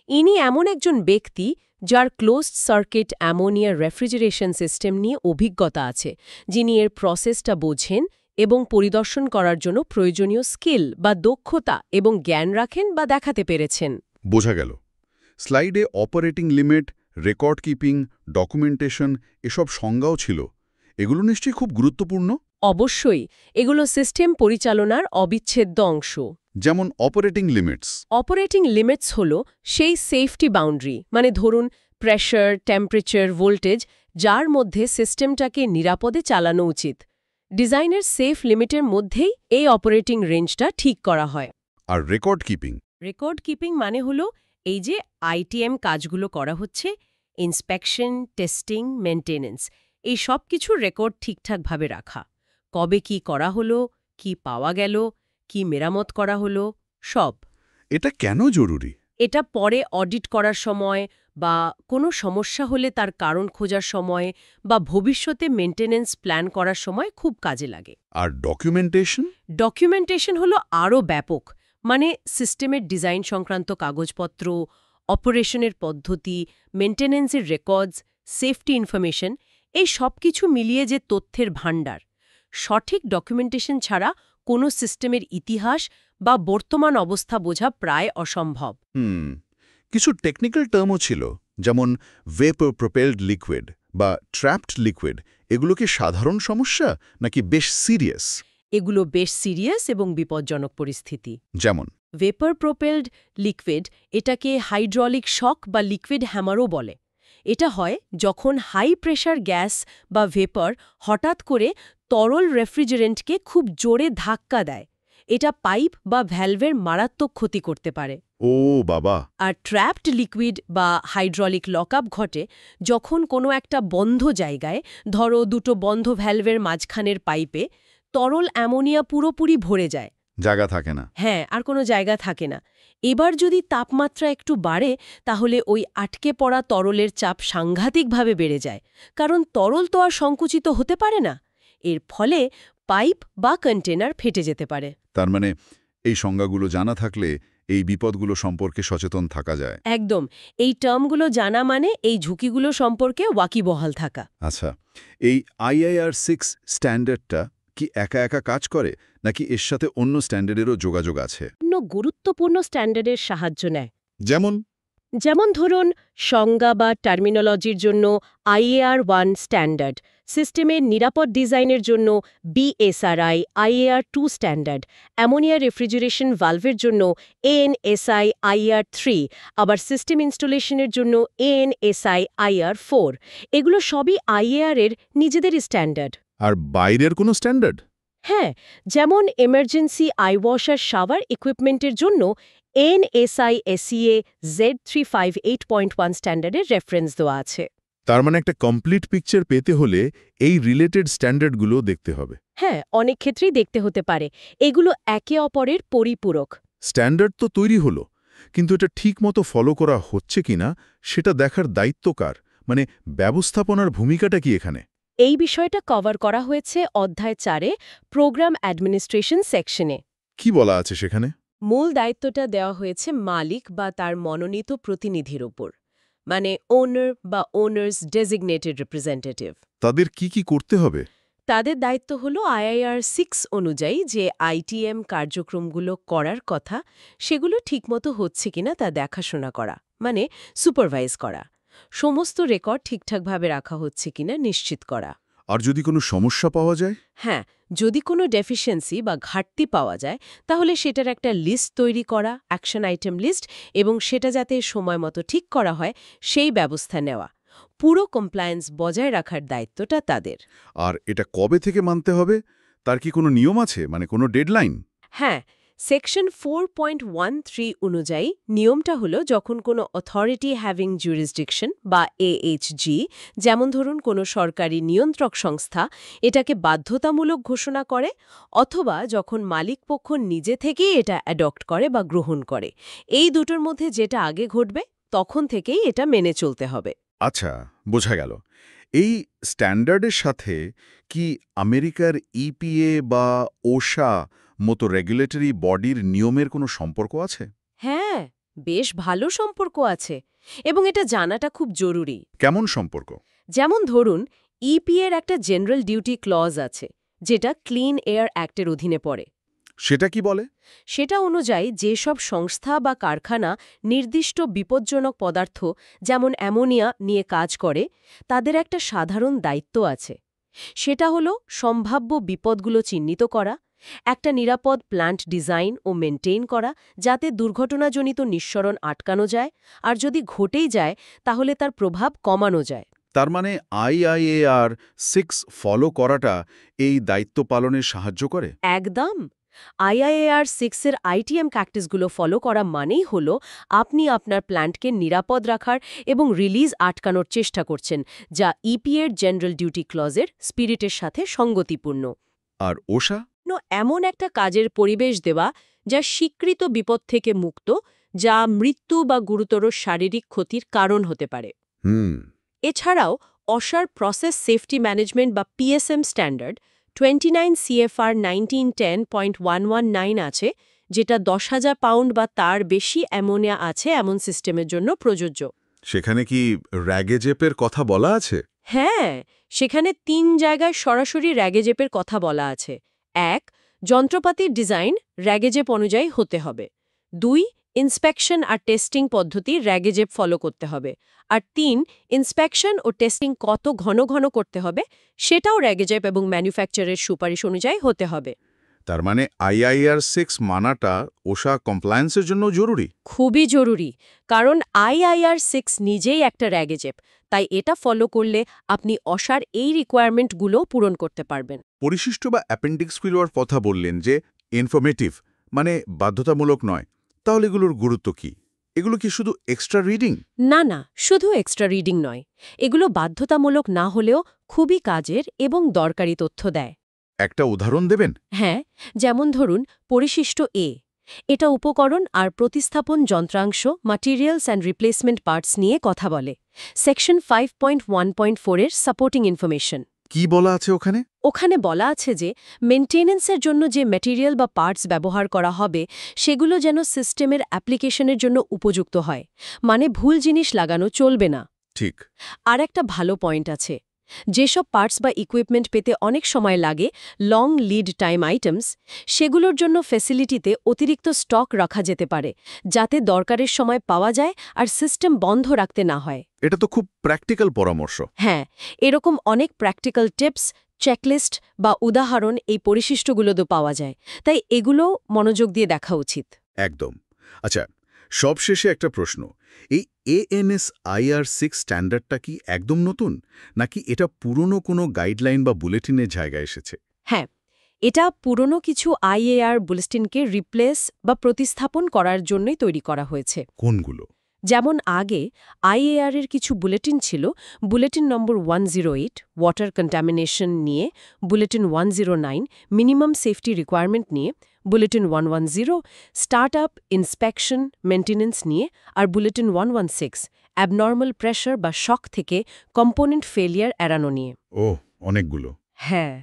ইনি এমন একজন ব্যক্তি যার closed circuit ammonia refrigeration system নিয়ে অভিজ্ঞতা আছে, যিনি এর প্রসেসটা বোঝেন এবং পরিদর্শন করার জন্য প্রয়োজনীয় স্কিল বা দক্ষতা এবং জ্ঞান রাখেন বা দেখাতে পেরেছেন। বোঝা গেল। স্লাইডে operating limit, record keeping, documentation এসব সংজ্ঞাও ছিল। এগুলো নিশ্চয়ই খুব গুরুত্বপূর্ণ। অবশ্যই, এগুলো সিস্টেম পরিচালনার অবিচ্ছেদ্য অংশ। যেমন অপারেটিং লিমিটস। অপারেটিং লিমিটস হল সেই সেফটি বাউন্ডারি, মানে ধরুন প্রেশার, টেম্পারেচার, ভোল্টেজ, যার মধ্যে সিস্টেমটাকে নিরাপদে চালানো উচিত। ডিজাইনের সেফ লিমিটের মধ্যেই এই অপারেটিং রেঞ্জটা ঠিক করা হয়। আর রেকর্ড কিপিং? রেকর্ড কিপিং মানে হলো এই যে আইটিএম কাজগুলো করা হচ্ছে, ইন্সপেকশন, টেস্টিং, মেনটেনেন্স, এই সব কিছুর রেকর্ড ঠিকঠাকভাবে রাখা। কবে কি করা হলো, কি পাওয়া গেল, কি মেরামত করা হলো, সব। এটা কেন জরুরি? এটা পরে অডিট করার সময় বা কোনো সমস্যা হলে তার কারণ খোঁজার সময় বা ভবিষ্যতে মেনটেনেন্স প্ল্যান করার সময় খুব কাজে লাগে। আর ডকুমেন্টেশন? ডকুমেন্টেশন হলো আরও ব্যাপক, মানে সিস্টেমের ডিজাইন সংক্রান্ত কাগজপত্র, অপারেশনের পদ্ধতি, মেনটেনেন্সের রেকর্ডস, সেফটি ইনফরমেশন, এই সব কিছু মিলিয়ে যে তথ্যের ভাণ্ডার। সঠিক ডকুমেন্টেশন ছাড়া কোনো সিস্টেমের ইতিহাস বা বর্তমান অবস্থা বোঝা প্রায় অসম্ভব। কিছু টেকনিক্যাল টার্মও ছিল, যেমন ভেপর প্রপেলড লিকুইড বা ট্র্যাপড লিকুইড। এগুলো কি সাধারণ সমস্যা নাকি বেশ সিরিয়াস? এগুলো বেশ সিরিয়াস এবং বিপজ্জনক পরিস্থিতি। যেমন ভেপার প্রোপেলড লিকুইড, এটাকে হাইড্রলিক শক বা লিকুইড হ্যামারও বলে। এটা হয় যখন হাই প্রেশার গ্যাস বা ভেপার হঠাৎ করে তরল রেফ্রিজারেন্টকে খুব জোরে ধাক্কা দেয়। এটা পাইপ বা ভ্যালভের মারাত্মক ক্ষতি করতে পারে। ও বাবা! আর ট্র্যাপড লিকুইড বা হাইড্রলিক লকআপ ঘটে যখন কোনো একটা বন্ধ জায়গায়, ধরো দুটো বন্ধ ভ্যালভের মাঝখানের পাইপে, তরল অ্যামোনিয়া পুরোপুরি ভরে যায়। জায়গা থাকে না। হ্যাঁ, আর কোনো জায়গা থাকে না। এবার যদি তাপমাত্রা একটু বাড়ে, তাহলে ওই আটকে পড়া তরলের চাপ সাংঘাতিকভাবে বেড়ে যায়, কারণ তরল তো আর সংকুচিত হতে পারে না। এর ফলে পাইপ বা কন্টেনার ফেটে যেতে পারে। তার মানে এই সংজ্ঞাগুলো জানা থাকলে এই বিপদগুলো সম্পর্কে সচেতন থাকা যায়। একদম, এই টার্মগুলো জানা মানে এই ঝুঁকিগুলো সম্পর্কে ওয়াকিবহাল থাকা। আচ্ছা, এই IIR6 স্ট্যান্ডার্ডটা কি একা একা কাজ করে নাকি এর সাথে অন্য স্ট্যান্ডার্ডেরও যোগাযোগ আছে? অন্য গুরুত্বপূর্ণ স্ট্যান্ডার্ডের সাহায্য নেয়। যেমন ধরুন সংজ্ঞা বা টার্মিনোলজির জন্য IAR1 স্ট্যান্ডার্ড, সিস্টেমের নিরাপদ ডিজাইনের জন্য BSRI IAR2 standard, ammonia refrigeration ভালভের জন্য ANSI IAR3, আবার সিস্টেম ইনস্টলেশনের জন্য ANSI IAR4। এগুলো সবই IAR এর নিজেদের স্ট্যান্ডার্ড। আর বাইরের কোনো স্ট্যান্ডার্ড? হ্যাঁ, যেমন এমার্জেন্সি আইওয়াশ আর শাওয়ার ইকুইপমেন্টের জন্য ANSI SEA Z358.1 স্ট্যান্ডার্ডের রেফারেন্স দেওয়া আছে। তার মানে একটা কমপ্লিট পিকচার পেতে হলে এই রিলেটেড স্ট্যান্ডার্ডগুলো দেখতে হবে। হ্যাঁ, অনেক ক্ষেত্রেই দেখতে হতে পারে। এগুলো একে অপরের পরিপূরক। স্ট্যান্ডার্ড তো তৈরি হলো, কিন্তু এটা ঠিকমতো ফলো করা হচ্ছে কিনা সেটা দেখার দায়িত্ব কার? মানে ব্যবস্থাপনার ভূমিকাটা কি এখানে? এই বিষয়টা কভার করা হয়েছে অধ্যায় 4-এ প্রোগ্রাম অ্যাডমিনিস্ট্রেশন সেকশনে। কি বলা আছে সেখানে? মূল দায়িত্বটা দেওয়া হয়েছে মালিক বা তার মনোনীত প্রতিনিধির উপর, মানে ওনার বা ওনার্স ডেজিগনেটেড রিপ্রেজেন্টেটিভ। তাদের কি করতে হবে? তাদের দায়িত্ব হলো IIR6 অনুযায়ী যে ITM কার্যক্রমগুলো করার কথা, সেগুলো ঠিকমতো হচ্ছে কিনা তা দেখাশোনা করা, মানে সুপারভাইজ করা। সমস্ত রেকর্ড ঠিকঠাকভাবে রাখা হচ্ছে কিনা নিশ্চিত করা। আর যদি কোনো সমস্যা পাওয়া যায়? হ্যাঁ, যদি কোনো ডেফিসিয়েন্সি বা ঘাটতি পাওয়া যায়, তাহলে সেটার একটা লিস্ট তৈরি করা, অ্যাকশন আইটেম লিস্ট, এবং সেটা যাতে সময় মতো ঠিক করা হয় সেই ব্যবস্থা নেওয়া। পুরো কমপ্লায়েন্স বজায় রাখার দায়িত্বটা তাদের। আর এটা কবে থেকে মানতে হবে? তার কি কোনো নিয়ম আছে, মানে কোনো ডেডলাইন? হ্যাঁ, সেকশন 4.13 অনুযায়ী নিয়মটা হলো যখন কোনো অথরিটি হ্যাভিং জুরিসডিকশন বা AHG, যেমন ধরুন কোনো সরকারি নিয়ন্ত্রক সংস্থা, এটাকে বাধ্যতামূলক ঘোষণা করে, অথবা যখন মালিকপক্ষ নিজে থেকেই এটা অ্যাডপ্ট করে বা গ্রহণ করে। এই দুটোর মধ্যে যেটা আগে ঘটবে তখন থেকেই এটা মেনে চলতে হবে। আচ্ছা, বোঝা গেল। এই স্ট্যান্ডার্ডের সাথে কি আমেরিকার ইপিএ বা ওশা মতো রেগুলেটরি বডির নিয়মের কোনো সম্পর্ক আছে? হ্যাঁ, বেশ ভালো সম্পর্ক আছে এবং এটা জানাটা খুব জরুরি। কেমন সম্পর্ক? যেমন ধরুন, ইপিএর একটা জেনারেল ডিউটি ক্লজ আছে, যেটা ক্লিন এয়ার অ্যাক্টের অধীনে পড়ে। সেটা কি বলে? সেটা অনুযায়ী যেসব সংস্থা বা কারখানা নির্দিষ্ট বিপজ্জনক পদার্থ যেমন অ্যামোনিয়া নিয়ে কাজ করে, তাদের একটা সাধারণ দায়িত্ব আছে। সেটা হলো সম্ভাব্য বিপদগুলো চিহ্নিত করা, একটা নিরাপদ প্ল্যান্ট ডিজাইন ও মেনটেইন করা, যাতে দুর্ঘটনাজনিত নিঃসরণ আটকানো যায়, আর যদি ঘটেই যায় তাহলে তার প্রভাব কমানো যায়। তার মানে IIAR 6 ফলো করাটা এই দায়িত্ব পালনে সাহায্য করে? একদম। IIAR 6 এর আইটিএম ক্যাক্টাসগুলো ফলো করা মানেই হলো আপনি আপনার প্ল্যান্টকে নিরাপদ রাখার এবং রিলিজ আটকানোর চেষ্টা করছেন, যা ইপিএর জেনারেল ডিউটি ক্লজের স্পিরিটের সাথে সঙ্গতিপূর্ণ। আর ওশা? এমন একটা কাজের পরিবেশ দেওয়া যা স্বীকৃত বিপদ থেকে মুক্ত, যা মৃত্যু বা গুরুতর শারীরিক ক্ষতির কারণ হতে পারে। এছাড়াও অসার প্রসেস সেফটি ম্যানেজমেন্ট বা পিএসএম স্ট্যান্ডার্ড 29 CFR 1910.119 আছে, যেটা 10,000 পাউন্ড বা তার বেশি অ্যামোনিয়া আছে এমন সিস্টেমের জন্য প্রযোজ্য। সেখানে কি র্যাগেজেপের কথা বলা আছে? হ্যাঁ, সেখানে 3 জায়গায় সরাসরি র্যাগেজেপের কথা বলা আছে। 1. যন্ত্রপাতির ডিজাইন র্যাগেজেপ অনুযায়ী হতে হবে। 2. ইন্সপেকশন আর টেস্টিং পদ্ধতি র্যাগেজেপ ফলো করতে হবে। আর 3. ইন্সপেকশন ও টেস্টিং কত ঘন ঘন করতে হবে সেটাও র্যাগেজেপ এবং ম্যানুফ্যাকচারের সুপারিশ অনুযায়ী হতে হবে। তার মানে IIAR 6 মানাটা ওশা কমপ্লায়েন্সের জন্য জরুরি। খুবই জরুরি, কারণ IIAR 6 নিজেই একটা র্যাগেজেপ, তাই এটা ফলো করলে আপনি অসার এই রিকোয়ারমেন্টগুলো পূরণ করতে পারবেন। পরিশিষ্ট বা অ্যাপেন্ডিক্স ফিলোয়ার কথা বললেন যে ইনফরমেটিভ, মানে বাধ্যতামূলক নয়। তাহলে এগুলোর গুরুত্ব কি? এগুলো কি শুধু এক্সট্রা রিডিং? না, শুধু এক্সট্রা রিডিং নয়, এগুলো বাধ্যতামূলক না হলেও খুবই কাজের এবং দরকারি তথ্য দেয়। একটা উদাহরণ দেবেন? হ্যাঁ, যেমন ধরুন পরিশিষ্ট এ, এটা উপকরণ আর প্রতিস্থাপন যন্ত্রাংশ ম্যাটেরিয়ালস অ্যান্ড রিপ্লেসমেন্ট পার্টস নিয়ে কথা বলে। সেকশন 5.1.4 এর সাপোর্টিং ইনফরমেশন। কি বলা আছে ওখানে? ওখানে বলা আছে যে মেনটেনেন্সের জন্য যে ম্যাটেরিয়াল বা পার্টস ব্যবহার করা হবে সেগুলো যেন সিস্টেমের অ্যাপ্লিকেশনের জন্য উপযুক্ত হয়, মানে ভুল জিনিস লাগানো চলবে না। ঠিক। আর একটা ভালো পয়েন্ট আছে, যেসব পার্টস বা ইকুইপমেন্ট পেতে অনেক সময় লাগে, লং লিড টাইম আইটেমস, সেগুলোর জন্য ফ্যাসিলিটিতে অতিরিক্ত স্টক রাখা যেতে পারে, যাতে দরকারের সময় পাওয়া যায় আর সিস্টেম বন্ধ রাখতে না হয়। এটা তো খুব প্র্যাকটিক্যাল পরামর্শ। হ্যাঁ, এরকম অনেক প্র্যাকটিক্যাল টিপস, চেকলিস্ট বা উদাহরণ এই পরিশিষ্টগুলোতে পাওয়া যায়, তাই এগুলো মনোযোগ দিয়ে দেখা উচিত। একদম। আচ্ছা, সবশেষে একটা প্রশ্ন। এই ANSIR 6 স্ট্যান্ডার্ডটা কি একদম নতুন, নাকি এটা পুরনো কোনো গাইডলাইন বা বুলেটিনের জায়গায় এসেছে? হ্যাঁ, এটা পুরনো কিছু IAR বুলেটিনকে রিপ্লেস বা প্রতিস্থাপন করার জন্যই তৈরি করা হয়েছে। কোনগুলো? যেমন আগে IAR এর কিছু বুলেটিন ছিল, বুলেটিন নম্বর 108 ওয়াটার কন্টামিনেশন নিয়ে, বুলেটিন 109 মিনিমাম সেফটি রিকোয়ারমেন্ট নিয়ে, বুলেটিন 110 স্টার্টআপ ইন্সপেকশন মেনটেন্যান্স নিয়ে, আর বুলেটিন 116 অ্যাবনর্মাল প্রেশার বা শক থেকে কম্পোনেন্ট ফেলিয়ার এড়ানো নিয়ে। ও, অনেকগুলো। হ্যাঁ,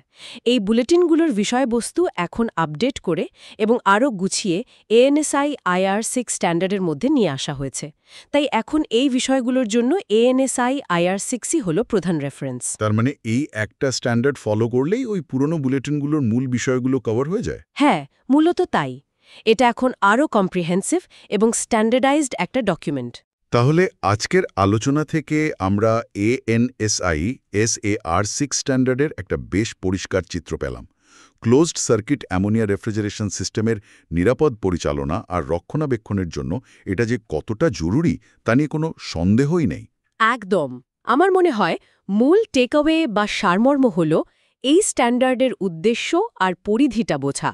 এই বুলেটিনগুলোর বিষয়বস্তু এখন আপডেট করে এবং আরও গুছিয়ে ANSI IR 6 স্ট্যান্ডার্ডের মধ্যে নিয়ে আসা হয়েছে। তাই এখন এই বিষয়গুলোর জন্য ANSI IR 6ই হলো প্রধান রেফারেন্স। তার মানে এই একটা স্ট্যান্ডার্ড ফলো করলেই ওই পুরনো বুলেটিনগুলোর মূল বিষয়গুলো কভার হয়ে যায়? হ্যাঁ, মূলত তাই। এটা এখন আরও কম্প্রিহেন্সিভ এবং স্ট্যান্ডার্ডাইজড একটা ডকুমেন্ট। তাহলে আজকের আলোচনা থেকে আমরা ANSI SAR 6 স্ট্যান্ডার্ডের একটা বেশ পরিষ্কার চিত্র পেলাম। ক্লোজড সার্কিট অ্যামোনিয়া রেফ্রিজারেশন সিস্টেমের নিরাপদ পরিচালনা আর রক্ষণাবেক্ষণের জন্য এটা যে কতটা জরুরি তা নিয়ে কোনো সন্দেহই নেই। একদম। আমার মনে হয় মূল টেকঅ্যাওয়ে বা সারমর্ম হল এই স্ট্যান্ডার্ডের উদ্দেশ্য আর পরিধিটা বোঝা।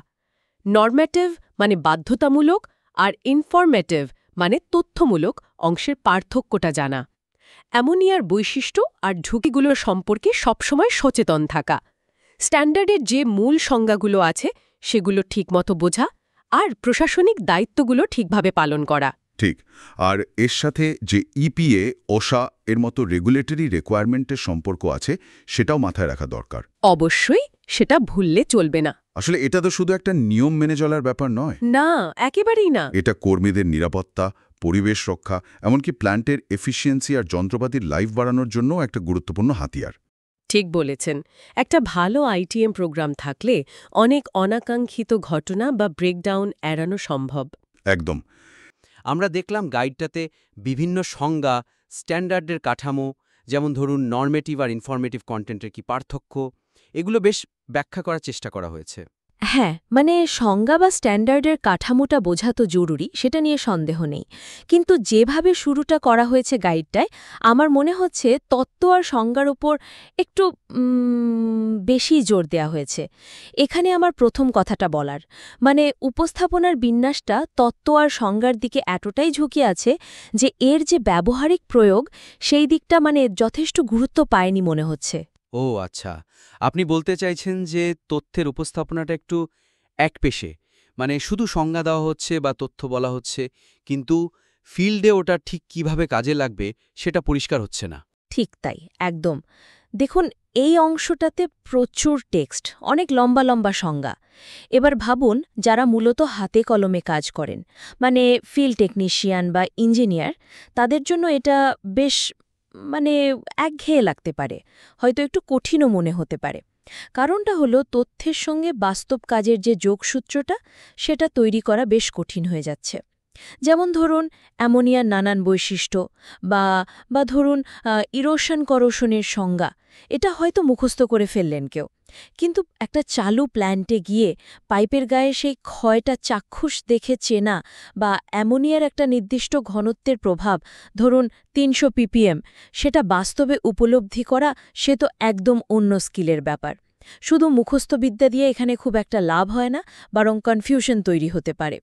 নরমেটিভ মানে বাধ্যতামূলক, আর ইনফরমেটিভ মানে তথ্যমূলক অংশের পার্থক্যটা জানা। অ্যামোনিয়ার বৈশিষ্ট্য আর ঝুঁকিগুলোর সম্পর্কে সবসময় সচেতন থাকা। স্ট্যান্ডার্ডের যে মূল সংজ্ঞাগুলো আছে সেগুলো ঠিকমতো বোঝা আর প্রশাসনিক দায়িত্বগুলো ঠিকভাবে পালন করা। ঠিক। আর এর সাথে যে ইপিএ, ওশা এর মতো রেগুলেটরি রিকোয়ারমেন্টের সম্পর্ক আছে সেটাও মাথায় রাখা দরকার। অবশ্যই, সেটা ভুললে চলবে না। আসলে এটা তো শুধু একটা নিয়ম মেনে চলার ব্যাপার নয়, না, একেবারেই না। এটা কর্মীদের নিরাপত্তা, পরিবেশ রক্ষা, এমনকি প্ল্যান্টের এফিসিয়েন্সি আর যন্ত্রপাতির লাইফ বাড়ানোর জন্য একটা গুরুত্বপূর্ণ হাতিয়ার। ঠিক বলেছেন। একটা ভালো আইটিএম প্রোগ্রাম থাকলে অনেক অনাকাঙ্ক্ষিত ঘটনা বা ব্রেকডাউন এড়ানো সম্ভব। একদম। আমরা দেখলাম গাইডটাতে বিভিন্ন সংজ্ঞা, স্ট্যান্ডার্ডের কাঠামো, যেমন ধরুন নরমেটিভ আর ইনফরমেটিভ কন্টেন্টের কি পার্থক্য, এগুলো বেশ ব্যাখ্যা করার চেষ্টা করা হয়েছে। হ্যাঁ, মানে সংজ্ঞা বা স্ট্যান্ডার্ডের কাঠামোটা বোঝা তো জরুরি, সেটা নিয়ে সন্দেহ নেই। কিন্তু যেভাবে শুরুটা করা হয়েছে গাইডটায়, আমার মনে হচ্ছে তত্ত্ব আর সংজ্ঞার ওপর একটু বেশি জোর দেয়া হয়েছে। এখানে আমার প্রথম কথাটা বলার, মানে উপস্থাপনার বিন্যাসটা তত্ত্ব আর সংজ্ঞার দিকে এতটাই ঝুঁকে আছে যে এর যে ব্যবহারিক প্রয়োগ, সেই দিকটা মানে যথেষ্ট গুরুত্ব পায়নি মনে হচ্ছে। ও আচ্ছা, আপনি বলতে চাইছেন যে তথ্যের উপস্থাপনাটা একটু একপেশে, মানে শুধু সংজ্ঞা দেওয়া হচ্ছে বা তথ্য বলা হচ্ছে, কিন্তু ফিল্ডে ওটা ঠিক কিভাবে কাজে লাগবে সেটা পরিষ্কার হচ্ছে না। ঠিক তাই, একদম। দেখুন, এই অংশটাতে প্রচুর টেক্সট, অনেক লম্বা লম্বা সংজ্ঞা। এবার ভাবুন, যারা মূলত হাতে কলমে কাজ করেন, মানে ফিল্ড টেকনিশিয়ান বা ইঞ্জিনিয়ার, তাদের জন্য এটা বেশ মানে একঘেয়ে লাগতে পারে, হয়তো একটু কঠিনও মনে হতে পারে। কারণটা হলো তথ্যের সঙ্গে বাস্তব কাজের যে যোগসূত্রটা, সেটা তৈরি করা বেশ কঠিন হয়ে যাচ্ছে। যেমন ধরুন অ্যামোনিয়ার নানান বৈশিষ্ট্য বা বা ধরুন ইরোশন করোশনের সংজ্ঞা, এটা হয়তো মুখস্থ করে ফেললেন কেউ, কিন্তু একটা চালু প্ল্যান্টে গিয়ে পাইপের গায়ে সেই ক্ষয়টা চাক্ষুষ দেখে চেনা বা অ্যামোনিয়ার একটা নির্দিষ্ট ঘনত্বের প্রভাব, ধরুন ৩০০ ppm, সেটা বাস্তবে উপলব্ধি করা, সে তো একদম অন্য স্কিলের ব্যাপার। শুধু মুখস্থবিদ্যা দিয়ে এখানে খুব একটা লাভ হয় না, বরং কনফিউশন তৈরি হতে পারে।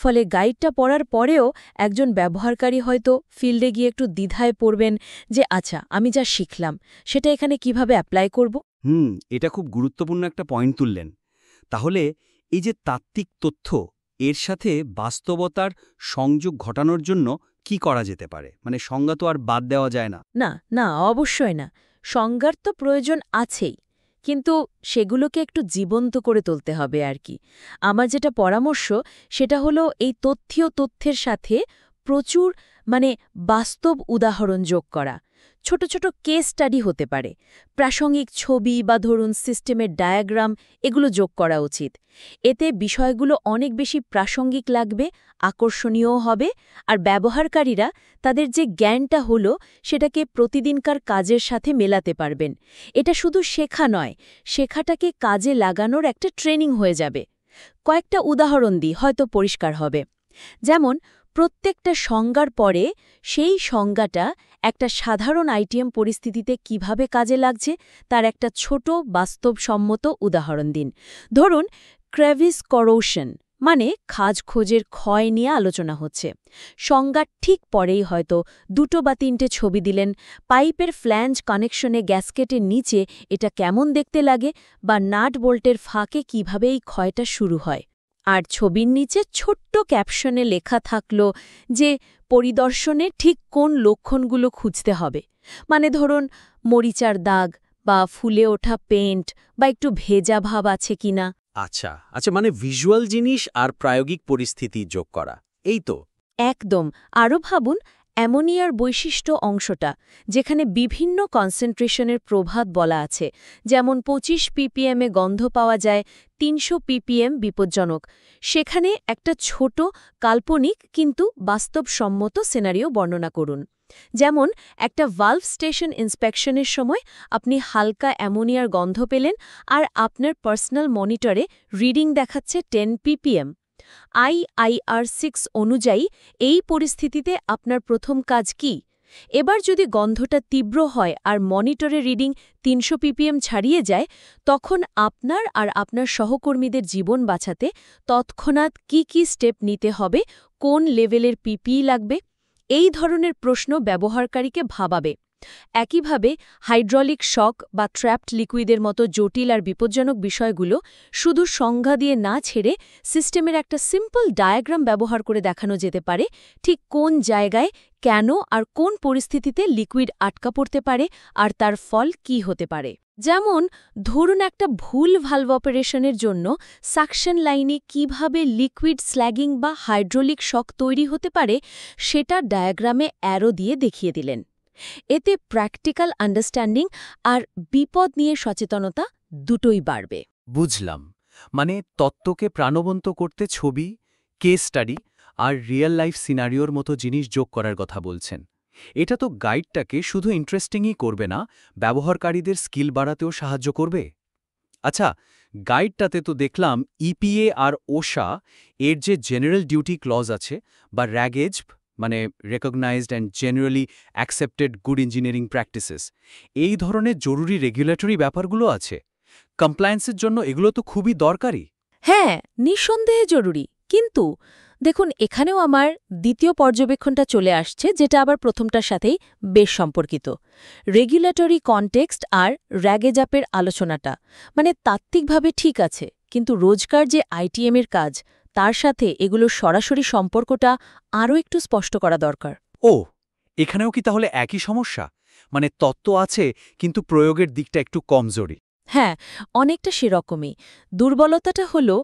ফলে গাইডটা পড়ার পরেও একজন ব্যবহারকারী হয়তো ফিল্ডে গিয়ে একটু দ্বিধায় পড়বেন যে আচ্ছা, আমি যা শিখলাম সেটা এখানে কিভাবে অ্যাপ্লাই করব। এটা খুব গুরুত্বপূর্ণ একটা পয়েন্ট তুললেন। তাহলে এই যে তাত্ত্বিক তথ্য, এর সাথে বাস্তবতার সংযোগ ঘটানোর জন্য কি করা যেতে পারে? মানে সংজ্ঞা তো আর বাদ দেওয়া যায় না। না না, অবশ্যই না। সংজ্ঞার তো প্রয়োজন আছেই, কিন্তু সেগুলোকে একটু জীবন্ত করে তুলতে হবে আর কি। আমার যেটা পরামর্শ, সেটা হলো এই তথ্যের সাথে প্রচুর মানে বাস্তব উদাহরণ যোগ করা। ছোট ছোট কেস স্টাডি হতে পারে, প্রাসঙ্গিক ছবি বা ধরুন সিস্টেমের ডায়াগ্রাম, এগুলো যোগ করা উচিত। এতে বিষয়গুলো অনেক বেশি প্রাসঙ্গিক লাগবে, আকর্ষণীয়ও হবে, আর ব্যবহারকারীরা তাদের যে জ্ঞানটা হলো সেটাকে প্রতিদিনকার কাজের সাথে মেলাতে পারবেন। এটা শুধু শেখা নয়, শেখাটাকে কাজে লাগানোর একটা ট্রেনিং হয়ে যাবে। কয়েকটা উদাহরণ দিই, হয়তো পরিষ্কার হবে। যেমন প্রত্যেকটা সংজ্ঞার পরে সেই সংজ্ঞাটা একটা সাধারণ আইটিএম পরিস্থিতিতে কিভাবে কাজে লাগছে তার একটা ছোট বাস্তবসম্মত উদাহরণ দিন। ধরুন ক্রেভিস করোশন, মানে খাজ খোঁজের ক্ষয় নিয়ে আলোচনা হচ্ছে। সংজ্ঞার ঠিক পরেই হয়তো 2 বা 3টে ছবি দিলেন, পাইপের ফ্ল্যাঞ্জ কানেকশনে গ্যাসকেটের নিচে এটা কেমন দেখতে লাগে, বা নাট বোল্টের ফাঁকে কিভাবে এই ক্ষয়টা শুরু হয়। আর ছবির নিচে ছোট্ট ক্যাপশনে লেখা থাকল যে পরিদর্শনে ঠিক কোন লক্ষণগুলো খুঁজতে হবে, মানে ধরুন মরিচার দাগ বা ফুলে ওঠা পেইন্ট বা একটু ভেজা ভাব আছে কিনা। আচ্ছা, মানে ভিজুয়াল জিনিস আর প্রায়োগিক পরিস্থিতি যোগ করা, এই তো। একদম। আরও ভাবুন অ্যামোনিয়ার বৈশিষ্ট্য অংশটা, যেখানে বিভিন্ন কনসেন্ট্রেশনের প্রভাব বলা আছে, যেমন 25 ppm এ গন্ধ পাওয়া যায়, 300 ppm বিপজ্জনক। সেখানে একটা ছোট কাল্পনিক কিন্তু বাস্তবসম্মত সিনারিও বর্ণনা করুন। যেমন একটা ভালভ স্টেশন ইন্সপেকশনের সময় আপনি হালকা অ্যামোনিয়ার গন্ধ পেলেন আর আপনার পার্সোনাল মনিটরে রিডিং দেখাচ্ছে 10 ppm। IIR 6 অনুযায়ী এই পরিস্থিতিতে আপনার প্রথম কাজ কি? এবার যদি গন্ধটা তীব্র হয় আর মনিটরে রিডিং 300 ppm ছাড়িয়ে যায়, তখন আপনার আর আপনার সহকর্মীদের জীবন বাঁচাতে তৎক্ষণাৎ কি স্টেপ নিতে হবে, কোন লেভেলের পিপিই লাগবে? এই ধরনের প্রশ্ন ব্যবহারকারীকে ভাবাবে। একইভাবে হাইড্রলিক শক বা ট্র্যাপড লিকুইডের মতো জটিল আর বিপজ্জনক বিষয়গুলো শুধু সংজ্ঞা দিয়ে না ছেড়ে সিস্টেমের একটা সিম্পল ডায়াগ্রাম ব্যবহার করে দেখানো যেতে পারে ঠিক কোন জায়গায় কেন আর কোন পরিস্থিতিতে লিকুইড আটকা পড়তে পারে আর তার ফল কি হতে পারে। যেমন ধরুন একটা ভুল ভালভ অপারেশনের জন্য সাকশন লাইনে কিভাবে লিকুইড স্ল্যাগিং বা হাইড্রোলিক শক তৈরি হতে পারে সেটা ডায়াগ্রামে অ্যারো দিয়ে দেখিয়ে দিলেন। এতে প্র্যাকটিক্যাল আন্ডারস্ট্যান্ডিং আর বিপদ নিয়ে সচেতনতা দুটোই বাড়বে। বুঝলাম, মানে তত্ত্বকে প্রাণবন্ত করতে ছবি, কেস স্টাডি আর রিয়েল লাইফ সিনারিওর মতো জিনিস যোগ করার কথা বলছেন। এটা তো গাইডটাকে শুধু ইন্টারেস্টিংই করবে না, ব্যবহারকারীদের স্কিল বাড়াতেও সাহায্য করবে। আচ্ছা, গাইডটাতে তো দেখলাম ইপিএ আর ওশা এর যে জেনারেল ডিউটি ক্লজ আছে বা র্যাগেজ, মানে recognised and generally accepted good engineering practices, এই ধরনের জরুরি রেগুলেটরি ব্যাপারগুলো আছে। কমপ্লায়েন্সের জন্য এগুলো তো খুবই দরকারি। হ্যাঁ, নিঃসন্দেহে জরুরি। কিন্তু দেখুন, এখানেও আমার দ্বিতীয় পর্যবেক্ষণটা চলে আসছে, যেটা আবার প্রথমটার সাথেই বেশ সম্পর্কিত। রেগুলেটরি কনটেক্সট আর র্যাগেজ আপের আলোচনাটা মানে তাত্ত্বিকভাবে ঠিক আছে, কিন্তু রোজকার যে আইটিএমের কাজ তার সাথে এগুলোর সরাসরি সম্পর্কটা আরও একটু স্পষ্ট করা দরকার। ও, এখানেও কি তাহলে একই সমস্যা? মানে তত্ত্ব আছে কিন্তু প্রয়োগের দিকটা একটু কমজোরি। হ্যাঁ, অনেকটা সেরকমই। দুর্বলতাটা হলো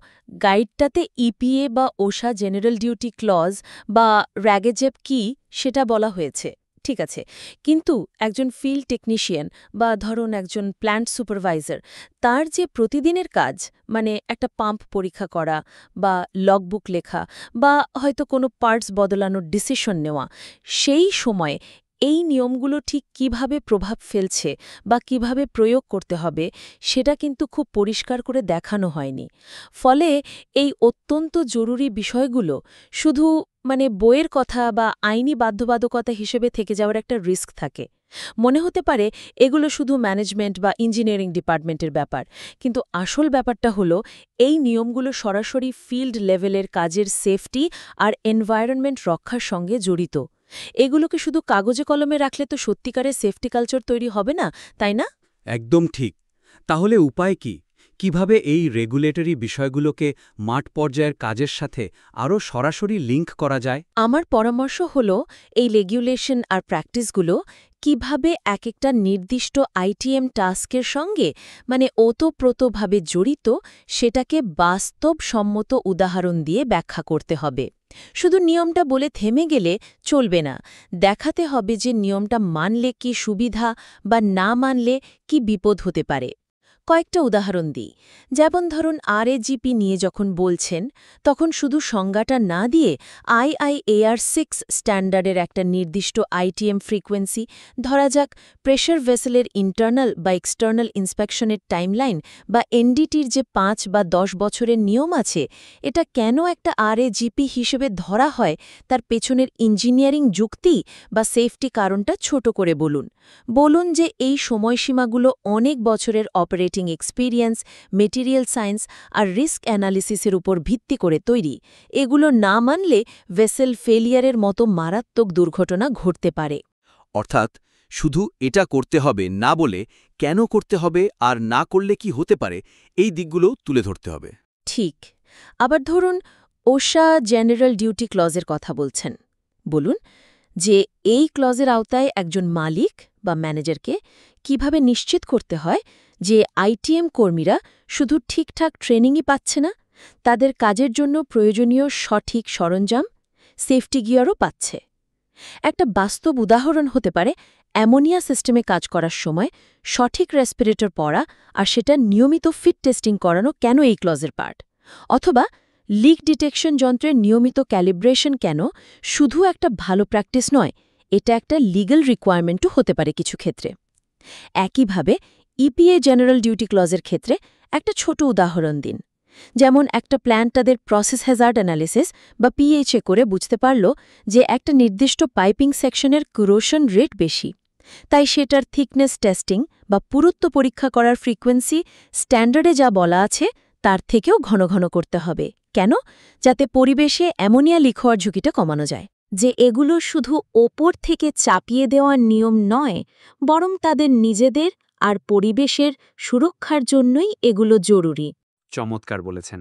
গাইডটাতে ইপিএ বা ওশা জেনারেল ডিউটি ক্লজ বা র্যাগেজেপ কি সেটা বলা হয়েছে, ঠিক আছে, কিন্তু একজন ফিল্ড টেকনিশিয়ান বা ধরুন একজন প্ল্যান্ট সুপারভাইজার তার যে প্রতিদিনের কাজ, মানে একটা পাম্প পরীক্ষা করা বা লগবুক লেখা বা হয়তো কোনো পার্টস বদলানোর ডিসিশন নেওয়া, সেই সময়ে এই নিয়মগুলো ঠিক কিভাবে প্রভাব ফেলছে বা কিভাবে প্রয়োগ করতে হবে সেটা কিন্তু খুব পরিষ্কার করে দেখানো হয়নি। ফলে এই অত্যন্ত জরুরি বিষয়গুলো শুধু বইয়ের কথা বা আইনি বাধ্যবাধকতা হিসেবে থেকে যাওয়ার একটা রিস্ক থাকে। মনে হতে পারে এগুলো শুধু ম্যানেজমেন্ট বা ইঞ্জিনিয়ারিং ডিপার্টমেন্টের ব্যাপার, কিন্তু আসল ব্যাপারটা হলো এই নিয়মগুলো সরাসরি ফিল্ড লেভেলের কাজের সেফটি আর এনভায়রনমেন্ট রক্ষার সঙ্গে জড়িত। এগুলোকে শুধু কাগজে কলমে রাখলে তো সত্যিকারের সেফটি কালচার তৈরি হবে না, তাই না? একদম ঠিক। তাহলে উপায় কি? কিভাবে এই রেগুলেটরি বিষয়গুলোকে মাঠ পর্যায়ের কাজের সাথে আরও সরাসরি লিঙ্ক করা যায়? আমার পরামর্শ হলো এই রেগুলেশন আর প্র্যাকটিসগুলো কিভাবে এক একটা নির্দিষ্ট আইটিএম টাস্কের সঙ্গে ওতপ্রোতভাবে জড়িত সেটাকে বাস্তবসম্মত উদাহরণ দিয়ে ব্যাখ্যা করতে হবে। শুধু নিয়মটা বলে থেমে গেলে চলবে না, দেখাতে হবে যে নিয়মটা মানলে কি সুবিধা বা না মানলে কি বিপদ হতে পারে। কয়েকটা উদাহরণ দিই। যেমন ধরুন আরএজিপি নিয়ে যখন বলছেন তখন শুধু সংজ্ঞাটা না দিয়ে IIAR 6 স্ট্যান্ডার্ডের একটা নির্দিষ্ট আইটিএম ফ্রিকোয়েন্সি, ধরা যাক প্রেশার ভেসেলের ইন্টারনাল বা এক্সটার্নাল ইন্সপেকশনের টাইমলাইন বা এনডিটির যে 5 বা 10 বছরের নিয়ম আছে, এটা কেন একটা আরএজিপি হিসেবে ধরা হয় তার পেছনের ইঞ্জিনিয়ারিং যুক্তি বা সেফটি কারণটা ছোট করে বলুন যে এই সময়সীমাগুলো অনেক বছরের অপারেটিং এক্সপিরিয়েন্স, মেটেরিয়াল সায়েন্স আর রিস্ক অ্যানালিসিসের উপর ভিত্তি করে তৈরি। এগুলো না মানলে ভেসেল ফেলিয়ারের মতো মারাত্মক দুর্ঘটনা ঘটতে পারে। অর্থাৎ শুধু এটা করতে হবে না বলে কেন করতে হবে আর না করলে কি হতে পারে এই দিকগুলো তুলে ধরতে হবে। ঠিক। আবার ধরুন ওশা জেনারেল ডিউটি ক্লজের কথা বলছেন। বলুন যে এই ক্লজের আওতায় একজন মালিক বা ম্যানেজারকে কিভাবে নিশ্চিত করতে হয় যে আইটিএম কর্মীরা শুধু ঠিকঠাক ট্রেনিংই পাচ্ছে না, তাদের কাজের জন্য প্রয়োজনীয় সঠিক সরঞ্জাম, সেফটি গিয়ারও পাচ্ছে। একটা বাস্তব উদাহরণ হতে পারে অ্যামোনিয়া সিস্টেমে কাজ করার সময় সঠিক রেসপিরেটর পরা আর সেটা নিয়মিত ফিট টেস্টিং করানো কেন এই ক্লজের পার্ট, অথবা লিক ডিটেকশন যন্ত্রের নিয়মিত ক্যালিব্রেশন কেন শুধু একটা ভালো প্র্যাকটিস নয়, এটা একটা লিগ্যাল রিকোয়ারমেন্টও হতে পারে কিছু ক্ষেত্রে। একইভাবে ইপিএ জেনারেল ডিউটি ক্লজের ক্ষেত্রে একটা ছোট উদাহরণ দিন। যেমন একটা প্ল্যান্ট তাদের প্রসেস হ্যাজার্ড অ্যানালিসিস বা পিএইচএ করে বুঝতে পারল যে একটা নির্দিষ্ট পাইপিং সেকশনের কোরোশন রেট বেশি, তাই সেটার থিকনেস টেস্টিং বা পুরুত্ব পরীক্ষা করার ফ্রিকোয়েন্সি স্ট্যান্ডার্ডে যা বলা আছে তার থেকেও ঘন ঘন করতে হবে। কেন? যাতে পরিবেশে অ্যামোনিয়া লিক হওয়ার ঝুঁকিটা কমানো যায়। যে এগুলো শুধু ওপর থেকে চাপিয়ে দেওয়ার নিয়ম নয়, বরং তাদের নিজেদের আর পরিবেশের সুরক্ষার জন্যই এগুলো জরুরি। চমৎকার বলেছেন।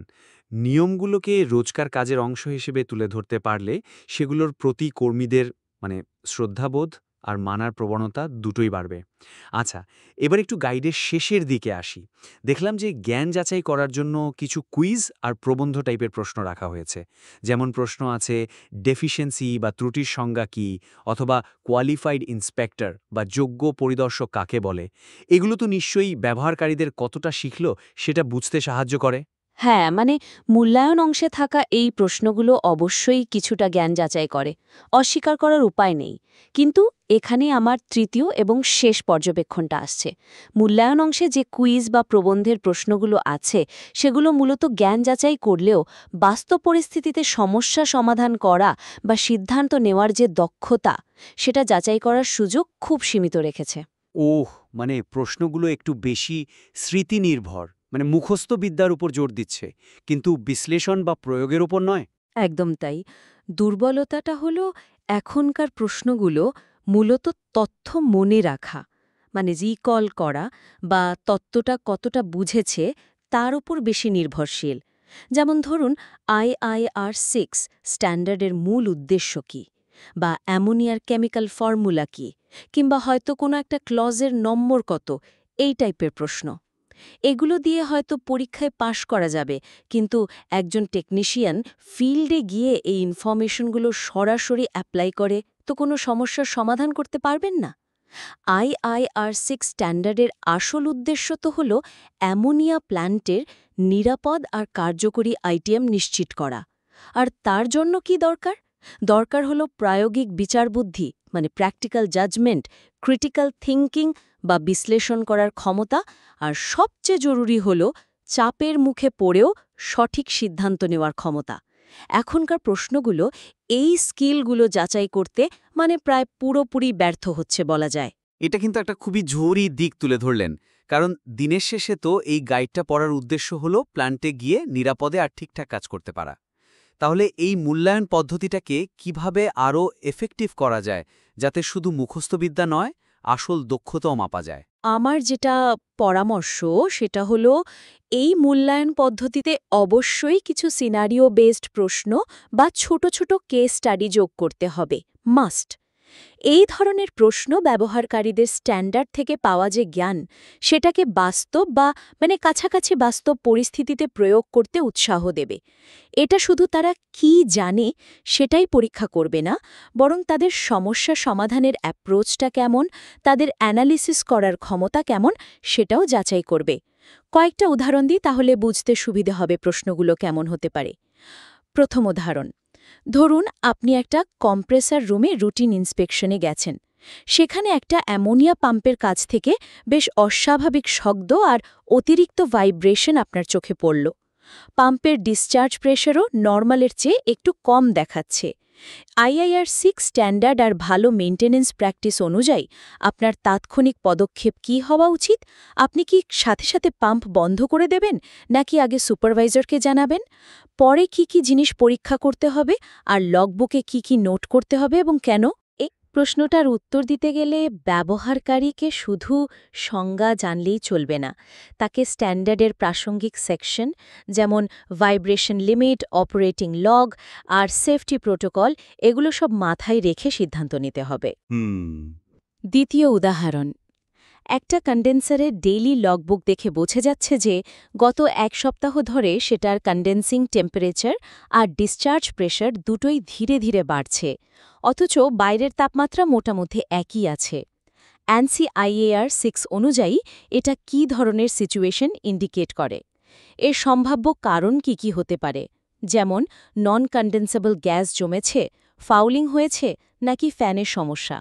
নিয়মগুলোকে রোজকার কাজের অংশ হিসেবে তুলে ধরতে পারলে সেগুলোর প্রতি কর্মীদের শ্রদ্ধাবোধ আর মানার প্রবণতা দুটোই বাড়বে। আচ্ছা, এবার একটু গাইডের শেষের দিকে আসি। দেখলাম যে জ্ঞান যাচাই করার জন্য কিছু কুইজ আর প্রবন্ধ টাইপের প্রশ্ন রাখা হয়েছে। যেমন প্রশ্ন আছে ডেফিসিয়েন্সি বা ত্রুটির সংজ্ঞা কী, অথবা কোয়ালিফাইড ইন্সপেক্টর বা যোগ্য পরিদর্শক কাকে বলে। এগুলো তো নিশ্চয়ই ব্যবহারকারীদের কতটা শিখল সেটা বুঝতে সাহায্য করে। হ্যাঁ, মানে মূল্যায়ন অংশে থাকা এই প্রশ্নগুলো অবশ্যই কিছুটা জ্ঞান যাচাই করে, অস্বীকার করার উপায় নেই। কিন্তু এখানে আমার তৃতীয় এবং শেষ পর্যবেক্ষণটা আসছে। মূল্যায়ন অংশে যে কুইজ বা প্রবন্ধের প্রশ্নগুলো আছে সেগুলো মূলত জ্ঞান যাচাই করলেও বাস্তব পরিস্থিতিতে সমস্যা সমাধান করা বা সিদ্ধান্ত নেওয়ার যে দক্ষতা, সেটা যাচাই করার সুযোগ খুব সীমিত রেখেছে। ওহ, মানে প্রশ্নগুলো একটু বেশি স্মৃতিনির্ভর, মুখস্থ বিদ্যার উপর জোর দিচ্ছে, কিন্তু বিশ্লেষণ বা প্রয়োগের উপর নয়। একদম তাই। দুর্বলতাটা হলো এখনকার প্রশ্নগুলো মূলত তথ্য মনে রাখা, মানে রিকল করা বা তত্ত্বটা কতটা বুঝেছে তার উপর বেশি নির্ভরশীল। যেমন ধরুন, IIR-6 স্ট্যান্ডার্ডের মূল উদ্দেশ্য কী, বা অ্যামোনিয়ার কেমিক্যাল ফর্মুলা কী, কিংবা হয়তো কোনো একটা ক্লজের নম্বর কত, এই টাইপের প্রশ্ন। এগুলো দিয়ে হয়তো পরীক্ষায় পাশ করা যাবে, কিন্তু একজন টেকনিশিয়ান ফিল্ডে গিয়ে এই ইনফরমেশনগুলো সরাসরি অ্যাপ্লাই করে তো কোনো সমস্যার সমাধান করতে পারবেন না। IIR-6 স্ট্যান্ডার্ডের আসল উদ্দেশ্য তো হল অ্যামোনিয়া প্ল্যান্টের নিরাপদ আর কার্যকরী আইটিএম নিশ্চিত করা। আর তার জন্য কি দরকার? দরকার হলো প্রায়োগিক বিচারবুদ্ধি, মানে প্র্যাকটিক্যাল জাজমেন্ট, ক্রিটিক্যাল থিঙ্কিং বা বিশ্লেষণ করার ক্ষমতা, আর সবচেয়ে জরুরি হল চাপের মুখে পড়েও সঠিক সিদ্ধান্ত নেওয়ার ক্ষমতা। এখনকার প্রশ্নগুলো এই স্কিলগুলো যাচাই করতে প্রায় পুরোপুরি ব্যর্থ হচ্ছে বলা যায়। এটা কিন্তু একটা খুবই জরুরি দিক তুলে ধরলেন, কারণ দিনের শেষে তো এই গাইডটা পড়ার উদ্দেশ্য হলো প্ল্যান্টে গিয়ে নিরাপদে আর ঠিকঠাক কাজ করতে পারা। তাহলে এই মূল্যায়ন পদ্ধতিটাকে কিভাবে আরও এফেক্টিভ করা যায়, যাতে শুধু মুখস্থবিদ্যা নয়, আসল দক্ষতাও মাপা যায়? আমার যেটা পরামর্শ সেটা হলো, এই মূল্যায়ন পদ্ধতিতে অবশ্যই কিছু সিনারিও বেসড প্রশ্ন বা ছোট ছোট কেস স্টাডি যোগ করতে হবে, মাস্ট। এই ধরনের প্রশ্ন ব্যবহারকারীদের স্ট্যান্ডার্ড থেকে পাওয়া যে জ্ঞান, সেটাকে বাস্তব বা কাছাকাছি বাস্তব পরিস্থিতিতে প্রয়োগ করতে উৎসাহ দেবে। এটা শুধু তারা কি জানে সেটাই পরীক্ষা করবে না, বরং তাদের সমস্যা সমাধানের অ্যাপ্রোচটা কেমন, তাদের অ্যানালিসিস করার ক্ষমতা কেমন, সেটাও যাচাই করবে। কয়েকটা উদাহরণ দিই, তাহলে বুঝতে সুবিধে হবে প্রশ্নগুলো কেমন হতে পারে। প্রথম উদাহরণ, ধরুন আপনি একটা কম্প্রেসার রুমে রুটিন ইন্সপেকশনে গেছেন। সেখানে একটা অ্যামোনিয়া পাম্পের কাছ থেকে বেশ অস্বাভাবিক শব্দ আর অতিরিক্ত ভাইব্রেশন আপনার চোখে পড়ল। পাম্পের ডিসচার্জ প্রেশারও নর্মালের চেয়ে একটু কম দেখাচ্ছে। IIR-6 স্ট্যান্ডার্ড আর ভালো মেইনটেনেন্স প্র্যাকটিস অনুযায়ী আপনার তাৎক্ষণিক পদক্ষেপ কী হওয়া উচিত? আপনি কি সাথে সাথে পাম্প বন্ধ করে দেবেন, নাকি আগে সুপারভাইজারকে জানাবেন? পরে কি কি জিনিস পরীক্ষা করতে হবে, আর লগবুকে কি কি নোট করতে হবে এবং কেন? এই প্রশ্নটার উত্তর দিতে গেলে ব্যবহারকারীকে শুধু সংজ্ঞা জানলেই চলবে না, তাকে স্ট্যান্ডার্ডের প্রাসঙ্গিক সেকশন, যেমন ভাইব্রেশন লিমিট, অপারেটিং লগ আর সেফটি প্রোটোকল, এগুলো সব মাথায় রেখে সিদ্ধান্ত নিতে হবে। দ্বিতীয় উদাহরণ, একটা কন্ডেন্সারের ডেইলি লগবুক দেখে বোঝা যাচ্ছে যে গত এক সপ্তাহ ধরে সেটার কন্ডেন্সিং টেম্পারেচার আর ডিসচার্জ প্রেশার দুটোই ধীরে ধীরে বাড়ছে, অথচ বাইরের তাপমাত্রা মোটামুটি একই আছে। ANSI IAR-6 অনুযায়ী এটা কী ধরনের সিচুয়েশন ইন্ডিকেট করে? এর সম্ভাব্য কারণ কি কি হতে পারে, যেমন নন কন্ডেন্সেবল গ্যাস জমেছে, ফাউলিং হয়েছে, নাকি ফ্যানের সমস্যা?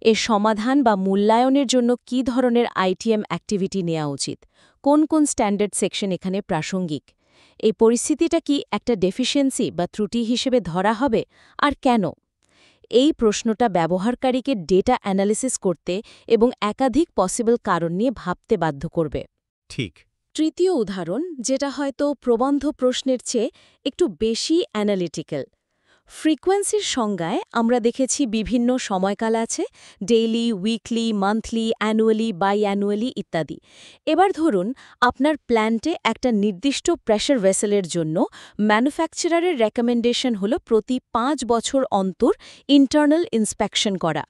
এর সমাধান বা মূল্যায়নের জন্য কী ধরনের আইটিএম অ্যাক্টিভিটি নেওয়া উচিত? কোন কোন স্ট্যান্ডার্ড সেকশন এখানে প্রাসঙ্গিক? এই পরিস্থিতিটা কি একটা ডেফিসিয়েন্সি বা ত্রুটি হিসেবে ধরা হবে, আর কেন? এই প্রশ্নটা ব্যবহারকারীকে ডেটা অ্যানালিসিস করতে এবং একাধিক পসিবল কারণ নিয়ে ভাবতে বাধ্য করবে। ঠিক। তৃতীয় উদাহরণ, যেটা হয়তো প্রবন্ধ প্রশ্নের চেয়ে একটু বেশি অ্যানালিটিক্যাল। ফ্রিকোয়েন্সির সংজ্ঞায় আমরা দেখেছি বিভিন্ন সময়কাল আছে, daily, weekly, monthly, annually, biannually ইত্যাদি। এবার ধরুন আপনার প্ল্যান্টে একটা নির্দিষ্ট প্রেশার ভেসেলের জন্য ম্যানুফ্যাকচারারের রেকমেন্ডেশন হলো প্রতি 5 বছর অন্তর ইন্টারনাল ইন্সপেকশন করা।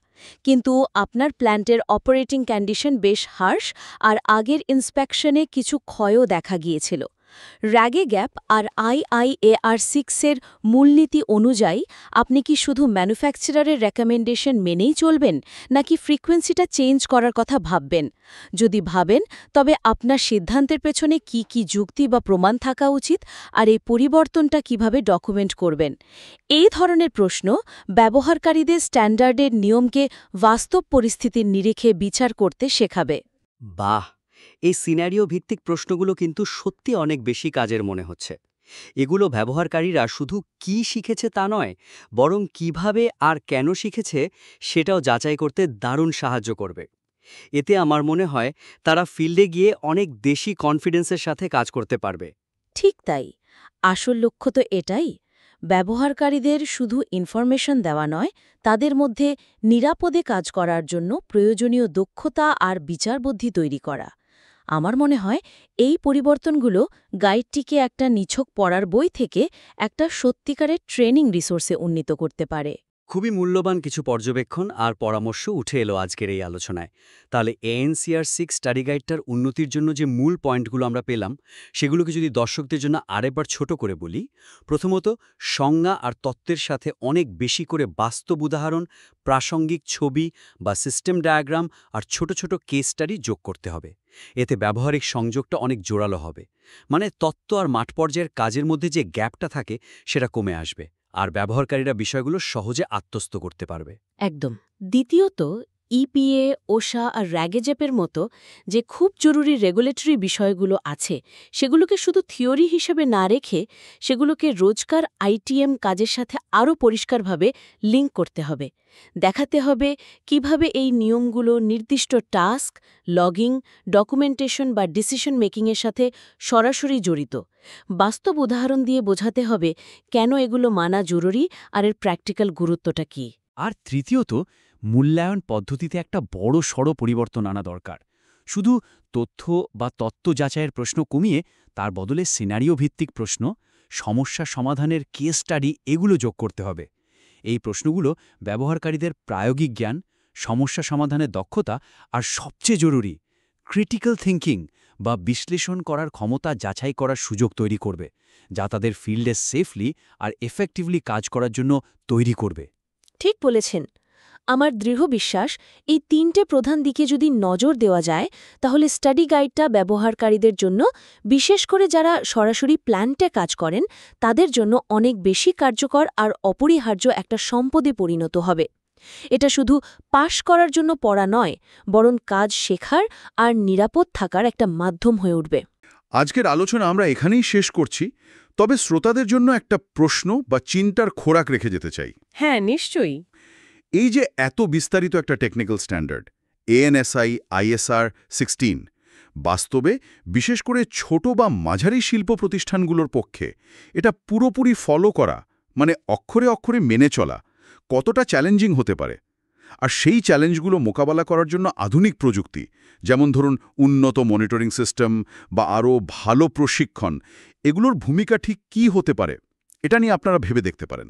কিন্তু আপনার প্ল্যান্টের অপারেটিং কন্ডিশন বেশ হার্শ আর আগের ইন্সপেকশনে কিছু ক্ষয়ও দেখা গিয়েছিল। র্যাগে গ্যাপ আর IIAR-6 মূলনীতি অনুযায়ী আপনি কি শুধু ম্যানুফ্যাকচারারের রেকমেন্ডেশন মেনেই চলবেন নাকি ফ্রিকোয়েন্সিটা চেঞ্জ করার কথা ভাববেন? যদি ভাবেন তবে আপনার সিদ্ধান্তের পেছনে কি কি যুক্তি বা প্রমাণ থাকা উচিত আর এই পরিবর্তনটা কিভাবে ডকুমেন্ট করবেন? এই ধরনের প্রশ্ন ব্যবহারকারীদের স্ট্যান্ডার্ডের নিয়মকে বাস্তব পরিস্থিতির নিরিখে বিচার করতে শেখাবে। বাহ, এই সিনারিও ভিত্তিক প্রশ্নগুলো কিন্তু সত্যি অনেক বেশি কাজের মনে হচ্ছে। এগুলো ব্যবহারকারীরা শুধু কি শিখেছে তা নয়, বরং কিভাবে আর কেন শিখেছে সেটাও যাচাই করতে দারুণ সাহায্য করবে। এতে আমার মনে হয় তারা ফিল্ডে গিয়ে অনেক বেশি কনফিডেন্সের সাথে কাজ করতে পারবে। ঠিক তাই, আসল লক্ষ্য তো এটাই, ব্যবহারকারীদের শুধু ইনফরমেশন দেওয়া নয়, তাদের মধ্যে নিরাপদে কাজ করার জন্য প্রয়োজনীয় দক্ষতা আর বিচারবুদ্ধি তৈরি করা। আমার মনে হয় এই পরিবর্তনগুলো গাইডটিকে একটা নিছক পড়ার বই থেকে একটা সত্যিকারের ট্রেনিং রিসোর্সে উন্নীত করতে পারে। খুবই মূল্যবান কিছু পর্যবেক্ষণ আর পরামর্শ উঠে এলো আজকের এই আলোচনায়। তাহলে ANCR-6 স্টাডি গাইডটার উন্নতির জন্য যে মূল পয়েন্টগুলো আমরা পেলাম, সেগুলোকে যদি দর্শকদের জন্য আরেকবার ছোট করে বলি, প্রথমত সংজ্ঞা আর তত্ত্বের সাথে অনেক বেশি করে বাস্তব উদাহরণ, প্রাসঙ্গিক ছবি বা সিস্টেম ডায়াগ্রাম আর ছোট ছোট কেস স্টাডি যোগ করতে হবে। এতে ব্যবহারিক সংযোগটা অনেক জোরালো হবে, মানে তত্ত্ব আর মাঠ পর্যায়ের কাজের মধ্যে যে গ্যাপটা থাকে সেটা কমে আসবে, আর ব্যবহারকারীরা বিষয়গুলো সহজে আত্মস্থ করতে পারবে। একদম। দ্বিতীয়ত, EPA, OSHA আর র্যাগেজেপের মতো যে খুব জরুরি রেগুলেটরি বিষয়গুলো আছে, সেগুলোকে শুধু থিওরি হিসেবে না রেখে সেগুলোকে রোজকার ITM কাজের সাথে আরও পরিষ্কারভাবে লিঙ্ক করতে হবে। দেখাতে হবে কিভাবে এই নিয়মগুলো নির্দিষ্ট টাস্ক, লগিং, ডকুমেন্টেশন বা ডিসিশন মেকিংয়ের সাথে সরাসরি জড়িত। বাস্তব উদাহরণ দিয়ে বোঝাতে হবে কেন এগুলো মানা জরুরি আর এর প্র্যাকটিক্যাল গুরুত্বটা কী। আর তৃতীয়ত, মূল্যায়ন পদ্ধতিতে একটা বড় সড় পরিবর্তন আনা দরকার। শুধু তথ্য বা তত্ত্ব যাচাইয়ের প্রশ্ন কমিয়ে তার বদলে সিনারিও ভিত্তিক প্রশ্ন, সমস্যা সমাধানের কেস স্টাডি এগুলো যোগ করতে হবে। এই প্রশ্নগুলো ব্যবহারকারীদের প্রায়োগিক জ্ঞান, সমস্যা সমাধানের দক্ষতা আর সবচেয়ে জরুরি ক্রিটিক্যাল থিঙ্কিং বা বিশ্লেষণ করার ক্ষমতা যাচাই করার সুযোগ তৈরি করবে, যা তাদের ফিল্ডে সেফলি আর এফেক্টিভলি কাজ করার জন্য তৈরি করবে। ঠিক বলেছেন। আমার দৃঢ় বিশ্বাস এই 3টে প্রধান দিকে যদি নজর দেওয়া যায় তাহলে স্টাডি গাইডটা ব্যবহারকারীদের জন্য, বিশেষ করে যারা সরাসরি প্ল্যান্টে কাজ করেন, তাদের জন্য অনেক বেশি কার্যকর আর অপরিহার্য একটা সম্পদে পরিণত হবে। এটা শুধু পাশ করার জন্য পড়া নয়, বরং কাজ শেখার আর নিরাপদ থাকার একটা মাধ্যম হয়ে উঠবে। আজকের আলোচনা আমরা এখানেই শেষ করছি, তবে শ্রোতাদের জন্য একটা প্রশ্ন বা চিন্তার খোরাক রেখে যেতে চাই। হ্যাঁ, নিশ্চয়ই। এই যে এত বিস্তারিত একটা টেকনিক্যাল স্ট্যান্ডার্ড ANSI ISR 16, বাস্তবে বিশেষ করে ছোট বা মাঝারি শিল্প প্রতিষ্ঠানগুলোর পক্ষে এটা পুরোপুরি ফলো করা, মানে অক্ষরে অক্ষরে মেনে চলা, কতটা চ্যালেঞ্জিং হতে পারে? আর সেই চ্যালেঞ্জগুলো মোকাবেলা করার জন্য আধুনিক প্রযুক্তি, যেমন ধরুন উন্নত মনিটরিং সিস্টেম বা আরও ভালো প্রশিক্ষণ, এগুলোর ভূমিকা ঠিক কী হতে পারে, এটা নিয়ে আপনারা ভেবে দেখতে পারেন।